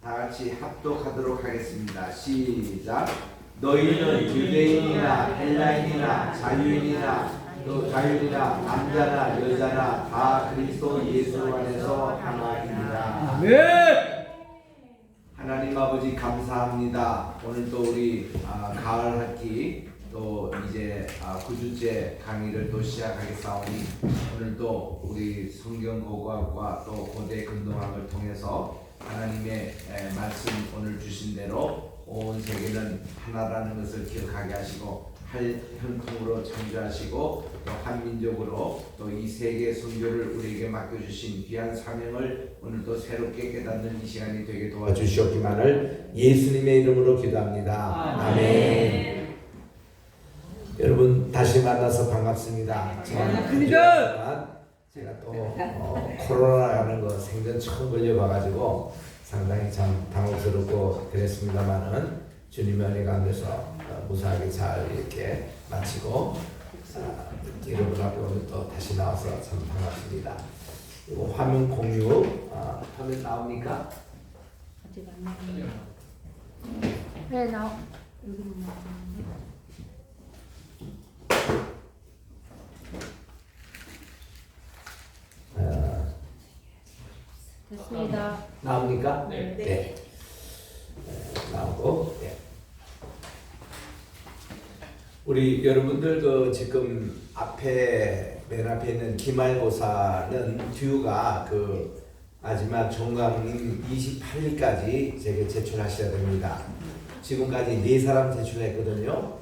다 같이 합독하도록 하겠습니다. 시작. 너희는 유대인이나 헬라인이나 자유인이나 남자나 여자나 다 그리스도 예수 안에서 하나입니다. 아멘. 하나님 아버지 감사합니다. 오늘 또 우리 가을 학기 또 이제 9주째 강의를 또 시작하겠사오니 오늘 또 우리 성경 고고학과 또 고대 근동학을 통해서 하나님의 말씀 오늘 주신 대로 온 세계는 하나라는 것을 기억하게 하시고 혈통으로 창조하시고 또 한민족으로 또 이 세계 선교를 우리에게 맡겨주신 귀한 사명을 오늘도 새롭게 깨닫는 이 시간이 되게 도와주시옵기만을 예수님의 이름으로 기도합니다. 아멘. 여러분 다시 만나서 반갑습니다. 제가 또 코로나라는 거 생전 처음 걸려봐가지고 상당히 참 당혹스럽고 그랬습니다만은 주님의 은혜 가운데서 무사하게 잘 이렇게 마치고 여러분 앞에 오늘 또 다시 나와서 참 반갑습니다. 이거 화면 공유 화면 나옵니까? 아직 안 나오네. 네, 나오. 여기는 나오는데. 됐습니다. 나옵니까? 네. 네. 나오고. 네. 우리 여러분들 그 지금 맨 앞에 있는 기말고사는 듀가 그 마지막 종강인 28일까지 제게 제출하셔야 됩니다. 지금까지 4사람 제출했거든요.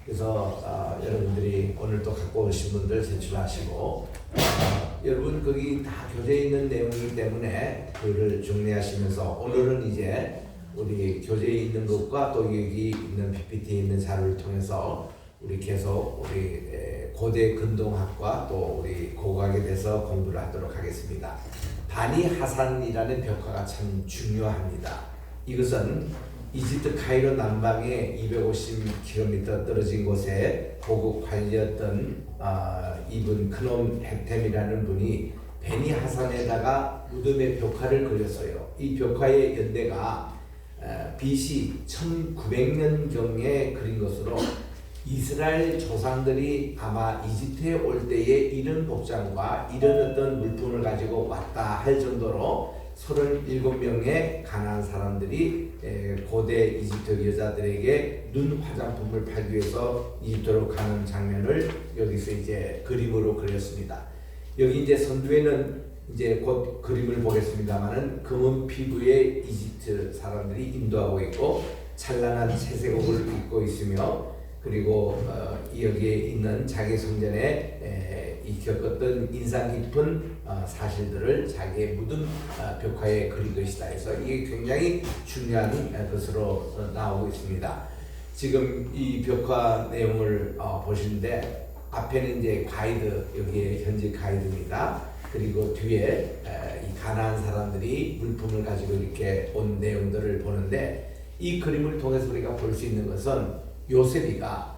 그래서 여러분들이 오늘 또 갖고 오신 분들 제출하시고 여러분 거기 다 교재에 있는 내용이기 때문에 그를 정리하시면서 오늘은 이제 우리 교재에 있는 것과 또 여기 있는 PPT에 있는 자료를 통해서 우리 계속 우리 고대 근동학과 또 우리 고고학에 대해서 공부를 하도록 하겠습니다. 바니 하산이라는 벽화가 참 중요합니다. 이것은 이집트 카이로 남방에 250km 떨어진 곳에 고국 관리였던 이분 크놈 헨템이라는 분이 베니 하산에다가 무덤의 벽화를 그렸어요. 이 벽화의 연대가 BC 1900년경에 그린 것으로 이스라엘 조상들이 아마 이집트에 올 때에 이런 복장과 이런 어떤 물품을 가지고 왔다 할 정도로 37명의 가나안 사람들이 고대 이집트 여자들에게 눈 화장품을 팔기 위해서 이집트로 가는 장면을 여기서 이제 그림으로 그렸습니다. 여기 이제 선두에는 이제 곧 그림을 보겠습니다만은 검은 피부의 이집트 사람들이 인도하고 있고 찬란한 채색옷을 입고 있으며 그리고 여기에 있는 자기 성전에 겪었던 인상 깊은 사실들을 자기의 무덤 벽화에 그린 것이다 해서 이게 굉장히 중요한 것으로 나오고 있습니다. 지금 이 벽화 내용을 보시는데 앞에는 이제 가이드, 여기에 현지 가이드입니다. 그리고 뒤에 이 가나안 사람들이 물품을 가지고 이렇게 온 내용들을 보는데 이 그림을 통해서 우리가 볼 수 있는 것은 요셉이가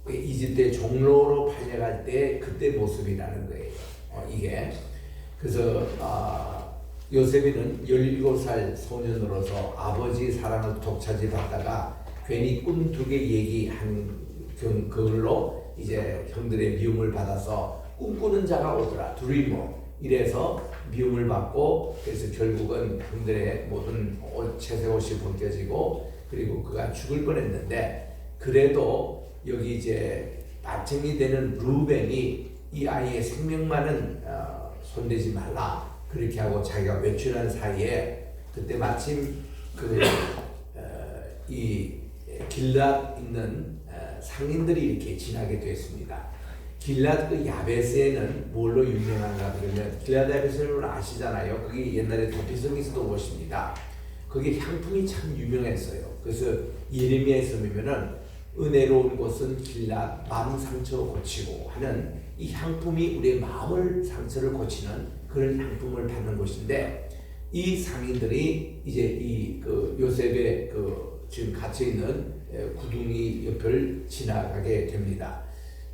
이집트의 종로로 팔려갈 때 그때 모습이라는 거예요. 이게 그래서 요셉이는 17살 소년으로서 아버지 사랑을 독차지받다가 괜히 꿈 2개 얘기한 그걸로 이제 형들의 미움을 받아서 꿈꾸는 자가 오더라 드리머 이래서 미움을 받고 그래서 결국은 형들의 모든 채색옷이 벗겨지고 그리고 그가 죽을 뻔했는데 그래도 여기 이제 맏형이 되는 루벤이 이 아이의 생명만은 손대지 말라 그렇게 하고 자기가 외출한 사이에 그때 마침 이 길랏 있는 상인들이 이렇게 지나게 됐습니다. 길랏 그 야베스에는 뭘로 유명한가 그러면 길랏 야베스를 아시잖아요. 그게 옛날에 도피성에서도 오십니다. 거기 향품이 참 유명했어요. 그래서 예레미야에서 보면은 은혜로운 곳은 길랏 마음 상처 고치고 하는 이 향품이 우리의 마음을 상처를 고치는 그런 향품을 받는 곳인데 이 상인들이 이제 이 요셉의 지금 갇혀 있는 구둥이 옆을 지나가게 됩니다.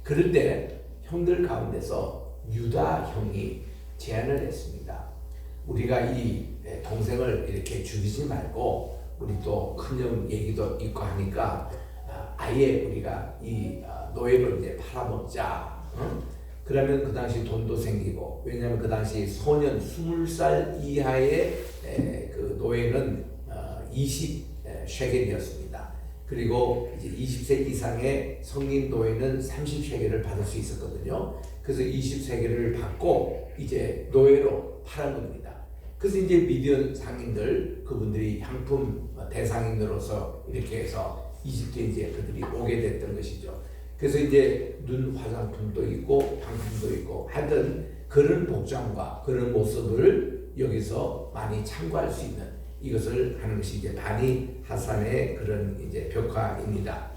그럴 때 형들 가운데서 유다 형이 제안을 했습니다. 우리가 이 동생을 이렇게 죽이지 말고 우리 또 큰형 얘기도 있고 하니까 아예 우리가 이 노예를 이제 팔아먹자. 그러면 그 당시 돈도 생기고, 왜냐하면 그 당시 소년 20살 이하의 그 노예는 20쉐겔이었습니다. 그리고 이제 20세 이상의 성인 노예는 30쉐겔을 받을 수 있었거든요. 그래서 20쉐겔을 받고 이제 노예로 팔은 겁니다. 그래서 이제 미디안 상인들, 그분들이 향품 대상인으로서 이렇게 해서 이집트에 이제 그들이 오게 됐던 것이죠. 그래서 이제 눈 화장품도 있고 향품도 있고 하여튼 그런 복장과 그런 모습을 여기서 많이 참고할 수 있는, 이것을 하는 것이 이제 바니 하산의 그런 이제 벽화입니다.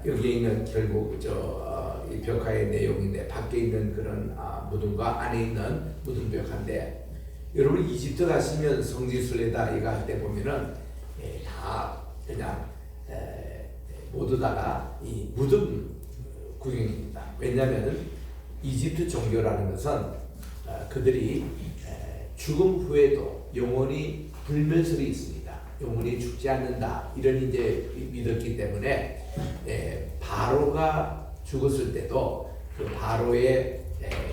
여기에 있는 결국 이 벽화의 내용인데, 밖에 있는 그런 무덤과 안에 있는 무덤 벽화인데, 여러분 이집트 가시면 성지순례다 이거 할 때 보면은 다 그냥 모두 다가 이 무덤 구경입니다. 왜냐하면 이집트 종교라는 것은 그들이 죽음 후에도 영원히 불멸설이 있습니다. 영원히 죽지 않는다, 이런 이제 믿었기 때문에 바로가 죽었을 때도 그 바로의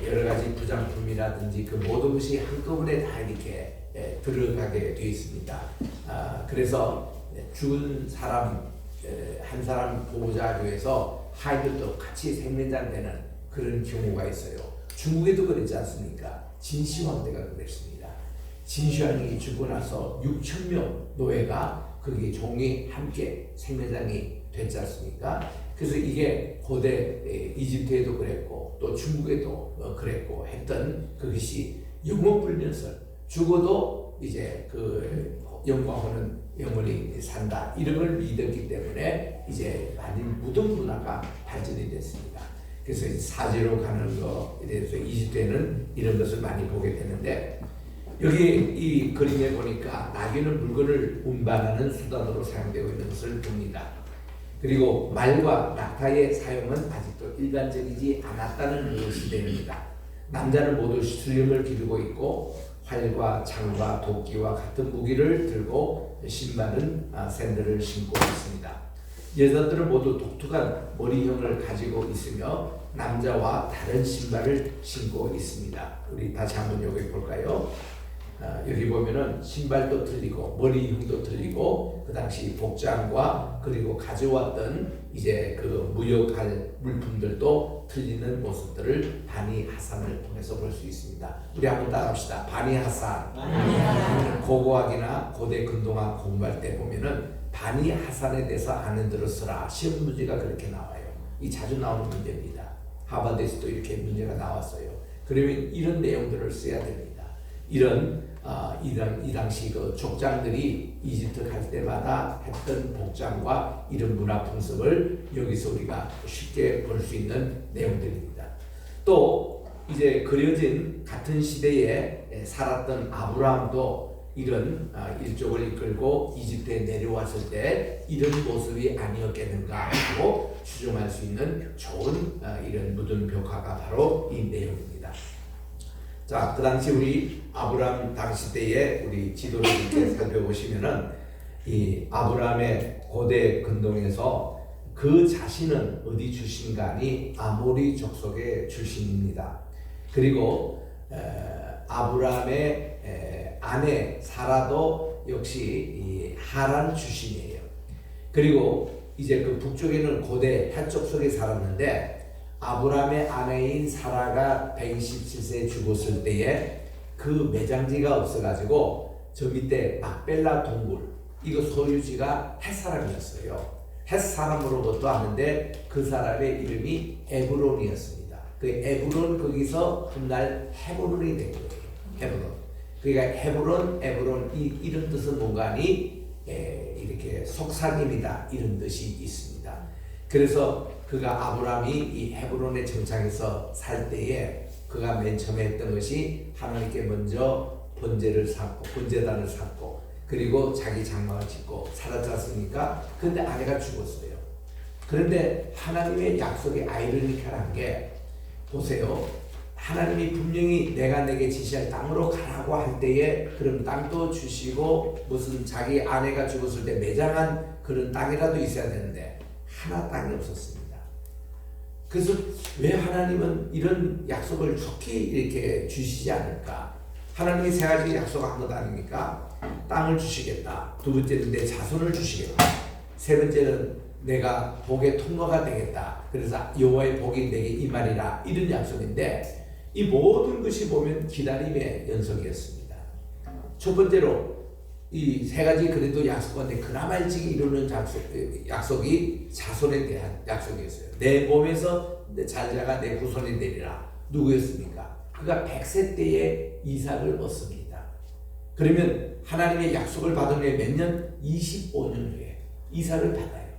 여러 가지 부장품이라든지 그 모든 것이 한꺼번에 다 이렇게 들어가게 되어 있습니다. 그래서 죽은 사람 한 사람 보호자기 위해서 하인들도 같이 생매장되는 그런 경우가 있어요. 중국에도 그랬지 않습니까? 진시황대가 그랬습니다. 진시황이 죽고 나서 6,000명 노예가 거기 종이 함께 생매장이 됐지 않습니까? 그래서 이게 고대 이집트에도 그랬고 또 중국에도 그랬고 했던 그것이 영원불멸설, 죽어도 이제 그 영광하는 영원히 산다, 이런 걸 믿었기 때문에 이제 많이 무덤 문화가 발전이 됐습니다. 그래서 사지로 가는 거에 대해서 이집트에는 이런 것을 많이 보게 되는데, 여기 이 그림에 보니까 나귀는 물건을 운반하는 수단으로 사용되고 있는 것을 봅니다. 그리고 말과 낙타의 사용은 아직도 일반적이지 않았다는 것이 됩니다. 남자는 모두 수령을 기르고 있고 활과 창과 도끼와 같은 무기를 들고 신발은 샌들을 신고 있습니다. 여자들은 모두 독특한 머리형을 가지고 있으며 남자와 다른 신발을 신고 있습니다. 우리 다시 한번 여기 볼까요? 여기 보면은 신발도 틀리고 머리형도 틀리고 그 당시 복장과 그리고 가져왔던 이제 그 무역할 물품들도 틀리는 모습들을 바니 하산을 통해서 볼 수 있습니다. 우리 한번 따라합시다. 바니 하산. 고고학이나 고대 근동학 공부할 때 보면은 바니 하산에 대해서 아는 들었으라, 시험 문제가 그렇게 나와요. 이 자주 나오는 문제입니다. 하버드에서도 이렇게 문제가 나왔어요. 그러면 이런 내용들을 써야 됩니다. 이런 이 당시 그 족장들이 이집트 갈 때마다 했던 복장과 이런 문화 풍습을 여기서 우리가 쉽게 볼 수 있는 내용들입니다. 또 이제 그려진 같은 시대에 살았던 아브라함도 이런 일족을 이끌고 이집트에 내려왔을 때 이런 모습이 아니었겠는가 하고 추정할 수 있는 좋은 이런 무덤 벽화가 바로 이 내용입니다. 자, 그 당시 우리 아브라함 당시 때에 우리 지도를 이렇게 살펴보시면은 이 아브라함의 고대 근동에서 그 자신은 어디 출신가니 아모리 족속의 출신입니다. 그리고 아브라함의 아내 사라도 역시 이 하란 출신이에요. 그리고 이제 그 북쪽에는 고대 헷 족속에 살았는데 아브라함의 아내인 사라가 127세에 죽었을 때에 그 매장지가 없어가지고 저 밑에 막벨라 동굴, 이거 소유지가 헷 사람이었어요. 헷 사람으로부터 하는데 그 사람의 이름이 에브론이었습니다. 그 에브론 거기서 훗날 헤브론이 된 거예요. 헤브론. 그러니까 에브론 이 이름 뜻은 뭔가 하니 이렇게 속삭임이다, 이런 뜻이 있습니다. 그래서 그가 아브라함이 이 헤브론의 정착에서 살 때에 그가 맨 처음에 했던 것이 하나님께 먼저 번제를 쌓고 번제단을 쌓고 그리고 자기 장막을 짓고 살았지 근데 아내가 죽었어요. 그런데 하나님의 약속이 아이러니컬한 게, 보세요. 하나님이 분명히 내가 내게 지시할 땅으로 가라고 할 때에 그런 땅도 주시고 무슨 자기 아내가 죽었을 때 매장한 그런 땅이라도 있어야 되는데 하나 땅이 없었습니다. 그래서 왜 하나님은 이런 약속을 좋게 이렇게 주시지 않을까? 하나님이 세 가지 약속한 것 아닙니까? 땅을 주시겠다. 두 번째는 내 자손을 주시겠다. 세 번째는 내가 복의 통로가 되겠다. 그래서 여호와의 복이 내게 임하리라. 이런 약속인데 이 모든 것이 보면 기다림의 연속이었습니다. 첫 번째로 이 세 가지 그래도 약속인데 그나마 일찍 이루는 약속이 자손에 대한 약속이었어요. 내 몸에서 내 자녀가 내 후손이 되리라. 누구였습니까? 그가 100세 때에 이삭을 얻습니다. 그러면 하나님의 약속을 받은 후에 몇 년? 25년 후에 이삭을 받아요.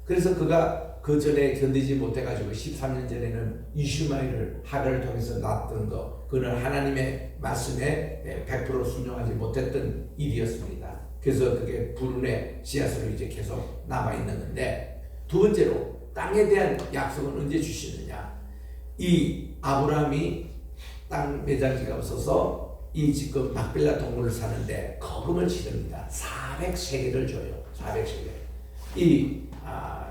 그래서 그가 그 전에 견디지 못해가지고 13년 전에는 이슈마엘을 하갈을 통해서 낳았던 거, 그는 하나님의 말씀에 100% 순종하지 못했던 일이었습니다. 그래서 그게 불운의 씨앗으로 이제 계속 남아있는 건데, 두 번째로 땅에 대한 약속은 언제 주시느냐? 이 아브라함이 땅 매장지가 없어서 이 지금 막벨라 동굴을 사는데 거금을 치릅니다. 400세겔을 줘요. 400세겔.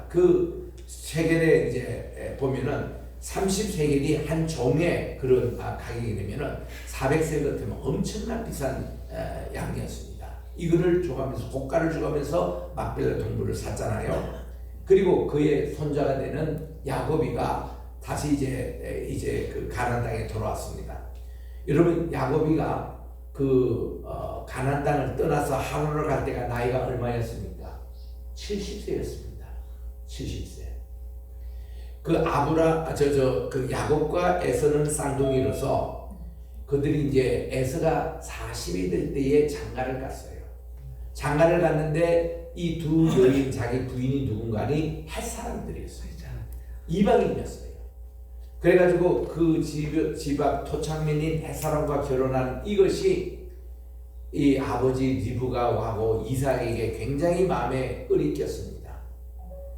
그 세겔에 이제 보면은 30세겔이 한 종의 그런 가격이 되면은 400세겔 같으면 엄청난 비싼 양이었습니다. 이거를 줘가면서 고가를 줘가면서 막벨라 동굴을 샀잖아요. 그리고 그의 손자가 되는 야곱이가 다시 이제 그 가나안 땅에 돌아왔습니다. 여러분 야곱이가 그 가나안 땅을 떠나서 하란을 갈 때가 나이가 얼마였습니까? 70세였습니다. 70세. 그 그 야곱과 에서는 쌍둥이로서 그들이 이제 에서가 40이 될 때에 장가를 갔어요. 장가를 갔는데 이 두 여인 자기 부인이 누군가니 햇 사람들이었어요. 이방인이었어요. 그래가지고 그 집 앞 토착민인 햇 사람과 결혼한 이것이 이 아버지 리브가하고 이삭에게 굉장히 마음에 끓이꼈습니다.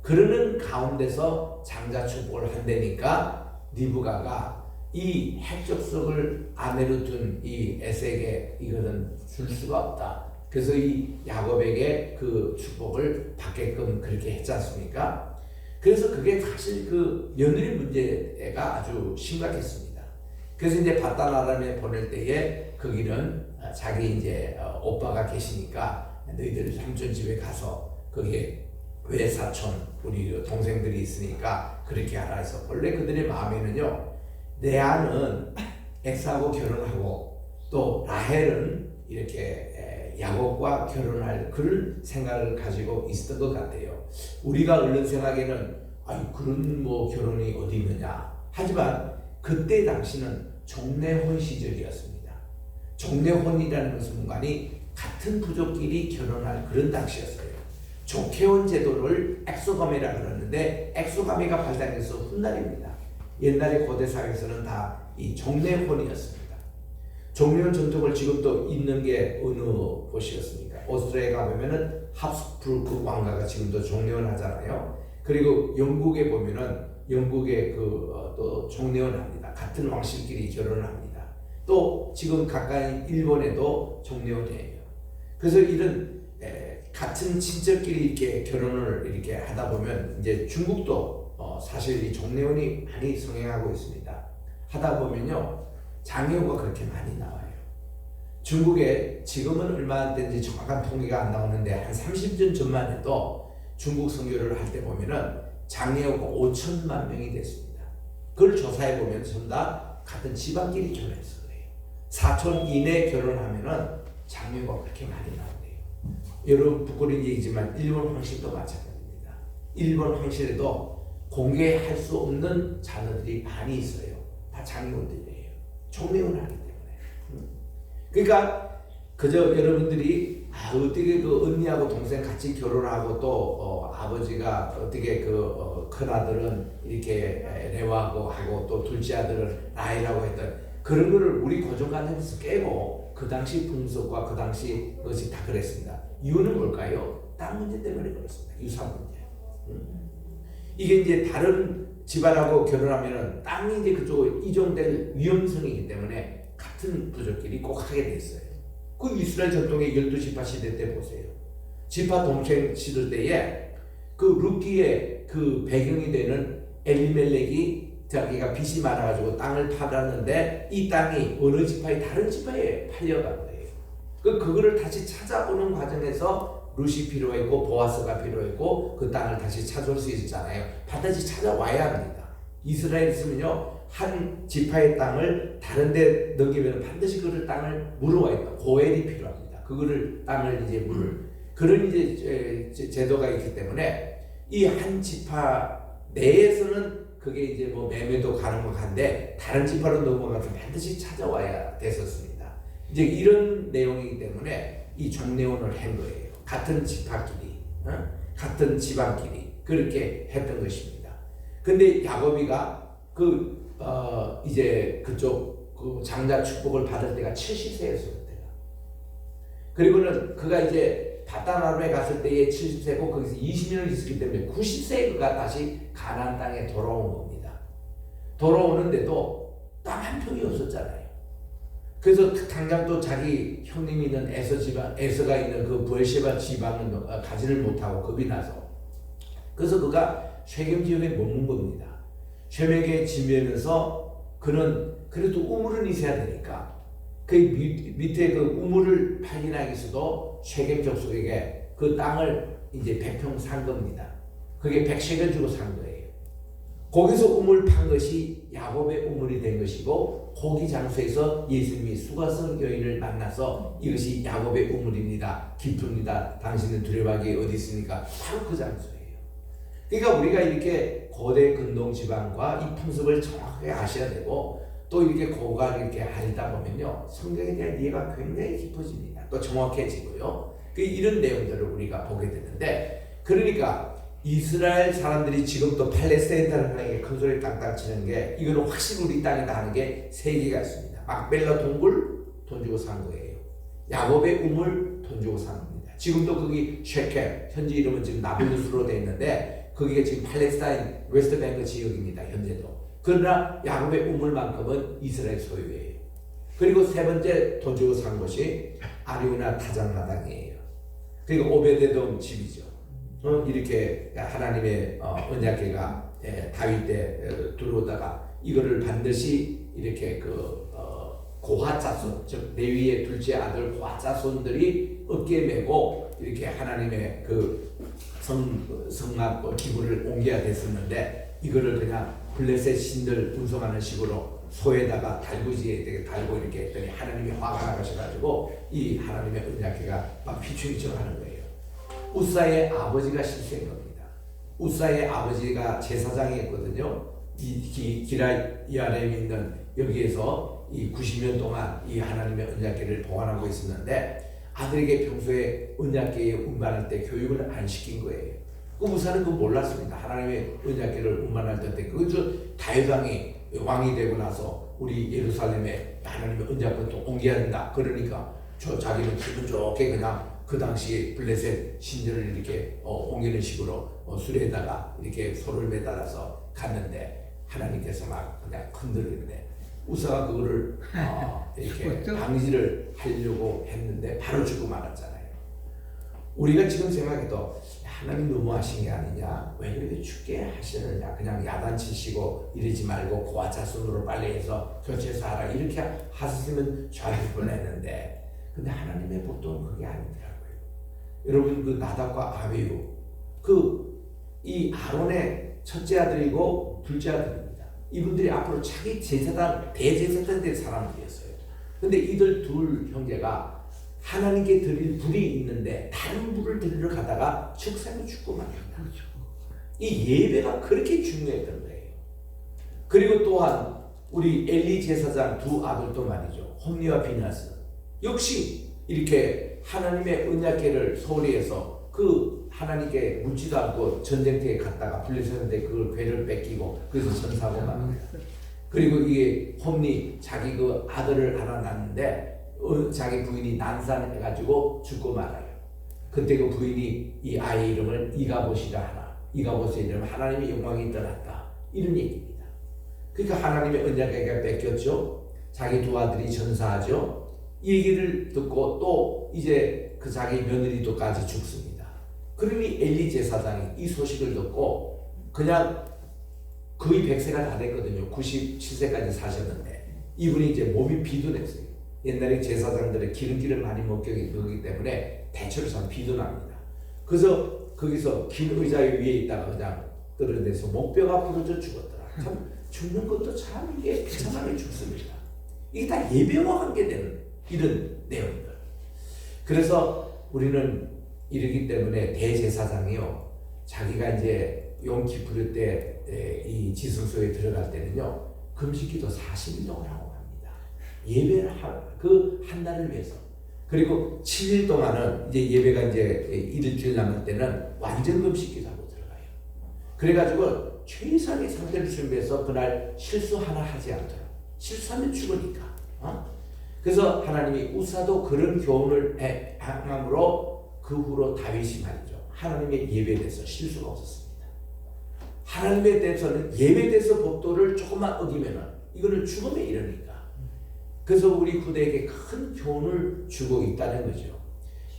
그러는 가운데서 장자 축복을 한다니까 리브가가 이 핵족속을 아내로 둔 이 에색에 이거는 줄 수가 없다. 그래서 이 야곱에게 그 축복을 받게끔 그렇게 했지 않습니까? 그래서 그게 사실 그 며느리 문제가 아주 심각했습니다. 그래서 이제 바단 아람에 보낼 때에 거기는 자기 이제 오빠가 계시니까 너희들 삼촌 집에 가서 거기에 외사촌 우리 동생들이 있으니까 그렇게 하라 해서 원래 그들의 마음에는요 레아는 엑사하고 결혼하고 또 라헬은 이렇게 야곱과 결혼할 그런 생각을 가지고 있었던 것 같아요. 우리가 얼른 생각에는 그런 뭐 결혼이 어디 있느냐 하지만 그때 당시는 종례혼 시절이었습니다. 종례혼이라는 것은 뭔가니 같은 부족끼리 결혼할 그런 당시였어요. 족해혼 제도를 엑소가메라 그러는데 엑소가메가 발달해서 훗날입니다. 옛날에 고대 사회에서는 다 이 종례혼이었습니다. 종례혼 전통을 지금도 있는 게 어느 곳이었습니까? 오스트리아에 가보면은 합스부르크 왕가가 지금도 종례혼 하잖아요. 그리고 영국에 보면은 영국의 또 종례혼 합니다. 같은 왕실끼리 결혼을 합니다. 또 지금 가까이 일본에도 종례혼이에요. 그래서 이런 같은 친척끼리 이렇게 결혼을 이렇게 하다 보면 이제 중국도 사실 이 종례혼이 많이 성행하고 있습니다. 하다 보면요 장애우가 그렇게 많이 나와요. 중국에 지금은 얼마 된지 정확한 통계가 안 나오는데 한 30년 전만 해도 중국 선교를 할 때 보면은 장애우가 5천만 명이 됐습니다. 그걸 조사해 보면 전부 다 같은 지방끼리 결혼해서 그래요. 사촌 이내 결혼하면은 장애우가 그렇게 많이 나온대요. 여러분 부끄러운 얘기지만 일본 황실도 마찬가지입니다. 일본 황실에도 공개할 수 없는 자녀들이 많이 있어요. 다 장애우들이에요. 종례혼을 하기 때문에. 그러니까 그저 여러분들이 어떻게 그 언니하고 동생 같이 결혼하고 또 아버지가 어떻게 큰 아들은 이렇게 레와하고 하고 또 둘째 아들은 라헬하고 했던 그런 거를 우리 고정관념에서 깨고 그 당시 풍속과 그 당시 것이 다 그랬습니다. 이유는 뭘까요? 땅 문제 때문에 그렇습니다. 유산 문제. 이게 이제 다른 집안하고 결혼하면은 땅이 이제 그쪽으로 이종될 위험성이기 때문에 같은 부족끼리 꼭 하게 됐어요. 그 이스라엘 전통의 12지파 시대 때 보세요. 지파 동생 시들 때에 그 룻기의 그 배경이 되는 엘리멜렉이 자기가 빚이 많아가지고 땅을 팔았는데 이 땅이 어느 지파의 다른 지파에 팔려간 거예요. 그거를 다시 찾아오는 과정에서 룻이 필요했고 보아스가 필요했고 그 땅을 다시 찾아올 수 있었잖아요. 반드시 찾아와야 합니다. 이스라엘 있으면요 한 지파의 땅을 다른 데 넘기면 반드시 그를 땅을 물어와야 된다. 고엘이 필요합니다. 그거를 땅을 이제 물을 그런 이제 제도가 있기 때문에 이 한 지파 내에서는 그게 이제 뭐 매매도 가능한데 다른 지파로 넘어가서 반드시 찾아와야 됐었습니다. 이제 이런 내용이기 때문에 이 종례원을 한 거예요. 같은 지파끼리, 같은 집안끼리 그렇게 했던 것입니다. 근데 야곱이가 이제 그쪽 그 장자 축복을 받을 때가 70세였어요. 그때가. 그리고는 그가 이제 바다나루에 갔을 때에 70세고 거기서 20년을 있었기 때문에 90세에 그가 다시 가나안 땅에 돌아온 겁니다. 돌아오는데도 땅 한 평이 없었잖아요. 그래서 당장 또 자기 형님이 있는 에서가 있는 그 부엘셰바 지방은 가지를 못하고 겁이 나서 그래서 그가 쉐겜 지역에 머문 겁니다. 쉐겜에 지면서 그는 그래도 우물은 있어야 되니까 그 밑에 그 우물을 팔기나 위해서도 쉐겜 족속에게 그 땅을 이제 100평 산 겁니다. 그게 100쉐겔 주고 산 거예요. 거기서 우물 판 것이 야곱의 우물이 된 것이고 거기 장소에서 예수님이 수가성 여인을 만나서 이것이 야곱의 우물입니다. 깊습니다. 당신은 두려워하기 어디 있습니까? 바로 그 장소예요. 그러니까 우리가 이렇게 고대 근동 지방과 이 풍습을 정확하게 아셔야 되고 또 이렇게 고가 이렇게 알다 보면요 성경에 대한 이해가 굉장히 깊어집니다. 또 정확해지고요. 이런 내용들을 우리가 보게 되는데 그러니까 이스라엘 사람들이 지금도 팔레스타인 땅에 큰 소리 땅땅 치는 게 이거는 확실히 우리 땅이다 하는 게 세 개가 있습니다. 막벨라 동굴 돈 주고 산 거예요. 야곱의 우물 돈 주고 산 겁니다. 지금도 거기 쉐kem 현지 이름은 지금 나블루스로 되어 있는데 거기가 지금 팔레스타인 웨스트뱅크 지역입니다. 현재도. 그러나 야곱의 우물만큼은 이스라엘 소유예요. 그리고 세 번째 돈 주고 산 것이 아리우나 타작마당이에요. 그리고 오베데돔 집이죠. 이렇게 하나님의 언약궤가 다윗 때 들어오다가 이거를 반드시 이렇게 고하자손 즉 레위의 둘째 아들 고하자손들이 어깨에 메고 이렇게 하나님의 그 성막 기구를 옮겨야 됐었는데 이거를 그냥 블레셋 신들 운송하는 식으로 소에다가 달구지에 달고 이렇게 했더니 하나님이 화가 나가셔가지고 이 하나님의 언약궤가 막 휘청휘청하는 거예요. 우사의 아버지가 실수한 겁니다. 우사의 아버지가 제사장이었거든요. 이 기라야렘에 있는 여기에서 이 90년 동안 이 하나님의 언약궤를 보관하고 있었는데 아들에게 평소에 언약궤에 운반할 때 교육을 안 시킨 거예요. 그 우사는 그거 몰랐습니다. 하나님의 언약궤를 운반할 때 그래서 다윗 왕이 왕이 되고 나서 우리 예루살렘에 하나님의 언약궤를 또 옮겨야 된다. 그러니까 자기는 기분 좋게 그냥 그 당시 블레셋 신전을 이렇게 옮기는 식으로 수레에다가 이렇게 소를 매달아서 갔는데 하나님께서 막 그냥 흔들리는데 우사가 그거를 이렇게 방지를 하려고 했는데 바로 죽고 말았잖아요. 우리가 지금 생각해도 하나님 너무하신 게 아니냐? 왜 그렇게 죽게 하시느냐? 그냥 야단치시고 이러지 말고 고아자손으로 빨리 해서 교체해서 하라 이렇게 하셨으면 좋아질 뻔했는데 근데 하나님의 보통은 그게 아니더라고요. 여러분 그 나답과 아비후 이 아론의 첫째 아들이고 둘째 아들입니다. 이분들이 앞으로 자기 제사장 대제사장 될 사람들이었어요. 근데 이들 둘 형제가 하나님께 드릴 불이 있는데 다른 불을 드리러 가다가 축사로 죽고 말았다. 이 예배가 그렇게 중요했던 거예요. 그리고 또한 우리 엘리 제사장 두 아들도 말이죠. 홈리와 비나스 역시 이렇게 하나님의 언약궤를 소리해서 그 하나님께 묻지도 않고 전쟁터에 갔다가 블레셋한테 그걸 궤를 뺏기고 그래서 전사하고 말합니다. 그리고 이게 홈리 자기 그 아들을 하나 낳는데 자기 부인이 난산해가지고 죽고 말아요. 그때 그 부인이 이 아이 이름을 이가봇이라 하나. 이가봇의 이름은 하나님의 영광이 떠났다. 이런 얘기입니다. 그러니까 하나님의 언약궤가 뺏겼죠. 자기 두 아들이 전사하죠. 이 얘기를 듣고 또 이제 그 자기 며느리도까지 죽습니다. 그러니 엘리 제사장이 이 소식을 듣고 그냥 거의 100세가 다 됐거든요. 97세까지 사셨는데 이분이 이제 몸이 비둔했어요. 옛날에 제사장들의 기름기를 많이 먹기 때문에 대체로 참 비둔합니다. 그래서 거기서 긴 의자 위에 있다가 그냥 떨어져서 목뼈가 부러져 죽었더라. 참 죽는 것도 참 이게 비참하게 죽습니다. 이게 다 예배와 관계되는 이런 내용들. 그래서 우리는 이러기 때문에 대제사장이요, 자기가 이제 용키푸르 때 이 지성소에 들어갈 때는요, 금식기도 40일 동안 하고 갑니다. 예배를 한 달을 위해서. 그리고 7일 동안은 이제 예배가 이제 일주일 남을 때는 완전 금식기도 하고 들어가요. 그래가지고 최상의 상태를 준비해서 그날 실수 하나 하지 않도록. 실수하면 죽으니까. 그래서 하나님이 우사도 그런 교훈을 행함으로 그 후로 다윗이 말이죠, 하나님의 예배에 대해서 실수가 없었습니다. 하나님에 대해서는 예배에 대해서 법도를 조금만 어기면은 이거는 죽음에 이르니까. 그래서 우리 후대에게 큰 교훈을 주고 있다는 거죠.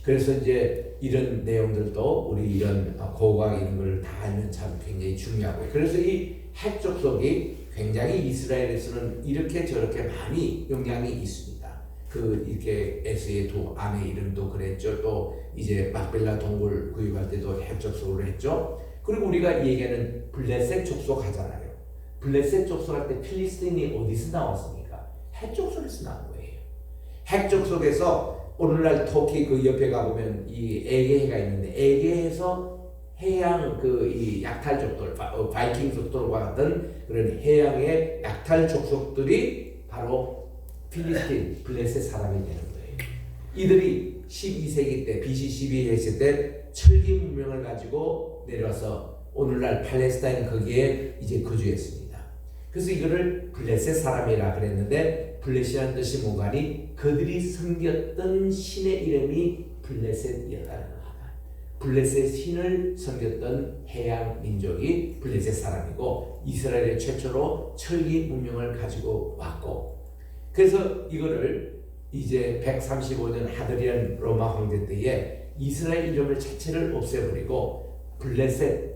그래서 이제 이런 내용들도 우리 이런 고고학 이런 걸 다 알면 참 굉장히 중요하고요. 그래서 이 핵족속이 굉장히 이스라엘에서는 이렇게 저렇게 많이 영향이 있습니다. 이렇게 에스의 두 아내 이름도 그랬죠. 또 이제 막벨라 동굴 구입할 때도 핵족속으로 했죠. 그리고 우리가 얘기하는 블레셋 족속 하잖아요. 블레셋 족속 할 때 필리스틴이 어디서 나왔습니까? 핵족속에서 나온 거예요. 핵족속에서 오늘날 터키 그 옆에 가보면 이 에게해가 있는데, 에게해에서 해양 이 약탈족들, 바이킹족들과 같은 그런 해양의 약탈 족속들이 바로 필리스틴, 블레셋 사람이 되는 거예요. 이들이 12세기 때, BC 12세기 했을 때 철기 문명을 가지고 내려와서 오늘날 팔레스타인 거기에 이제 거주했습니다. 그래서 이거를 블레셋 사람이라 그랬는데, 블레셋이라는 뜻이 뭐가니? 그들이 섬겼던 신의 이름이 블레셋이었다는 겁니다. 블레셋 신을 섬겼던 해양 민족이 블레셋 사람이고, 이스라엘의 최초로 철기 문명을 가지고 왔고, 그래서 이거를 이제 135년 하드리안 로마 황제 때에 이스라엘 이름을 자체를 없애버리고 블레셋,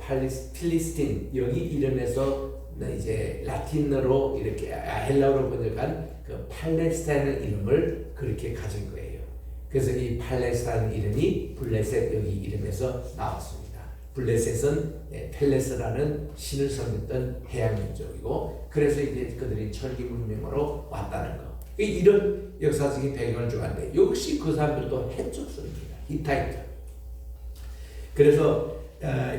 필리스틴 여기 이름에서 이제 라틴어로 이렇게 헬라어로 번역한 그 팔레스타인 이름을 그렇게 가진 거예요. 그래서 이 팔레스타인 이름이 블레셋 여기 이름에서 나왔습니다. 블레셋은 펠레스라는 신을 섬겼던 해양 민족이고, 그래서 이제 그들이 철기 문명으로 왔다는 거. 이런 역사적인 배경을 주었는데, 역시 그 사람들도 핵족속입니다. 히타이트. 그래서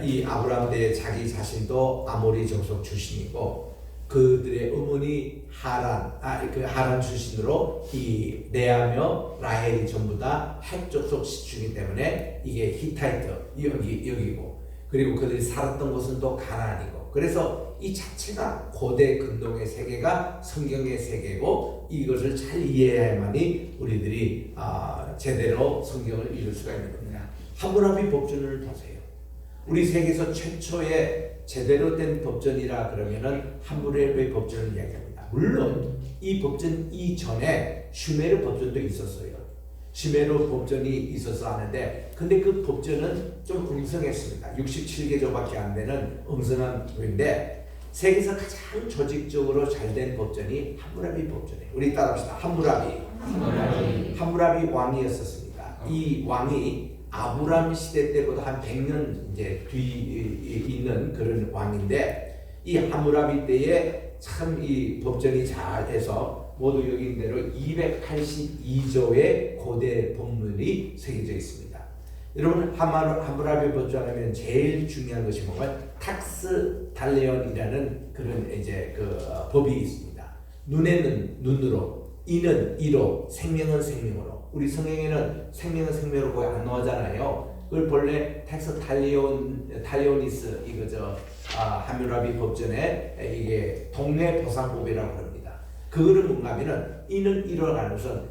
이 아브라함 때 자기 자신도 아모리 족속 출신이고, 그들의 어머니 하란 출신으로 이 레아며 라헬이 전부 다 핵족속 시추이기 때문에 이게 히타이트 여기고, 그리고 그들이 살았던 곳은 또 가나안이고, 그래서 이 자체가 고대 근동의 세계가 성경의 세계고, 이것을 잘 이해해야만이 우리들이 제대로 성경을 읽을 수가 있는 겁니다. 함무라비 법전을 보세요. 우리 세계에서 최초의 제대로 된 법전이라 그러면은 함무라비 법전을 이야기합니다. 물론 이 법전 이전에 슈메르 법전도 있었어요. 슈메르 법전이 있어서 하는데, 근데 그 법전은 좀 엉성했습니다. 67개조밖에 안 되는 엉성한 거인데, 세계에서 가장 조직적으로 잘된 법전이 함무라비 법전이에요. 우리 따라합시다. 함무라비 왕이었었습니다. 이 왕이 아브람 시대 때보다 한 100년 이제 뒤에 있는 그런 왕인데, 이 함무라비 때에 참 이 법전이 잘해서 모두 여기 있는 대로 282조의 고대 법문이 새겨져 있습니다. 여러분, 함무라비 법전하면 제일 중요한 것이 뭔가 탁스 달레온이라는 그런 이제 법이 있습니다. 눈에는 눈으로, 이는 이로, 생명은 생명으로. 우리 성경에는 생명은 생명으로 거의 안 나오잖아요. 그걸 본래 텍스 탈리오니스 함무라비 법전에 이게 동네 보상법이라고 합니다. 그거는 뭔가 하면은 이는 이로라는 것은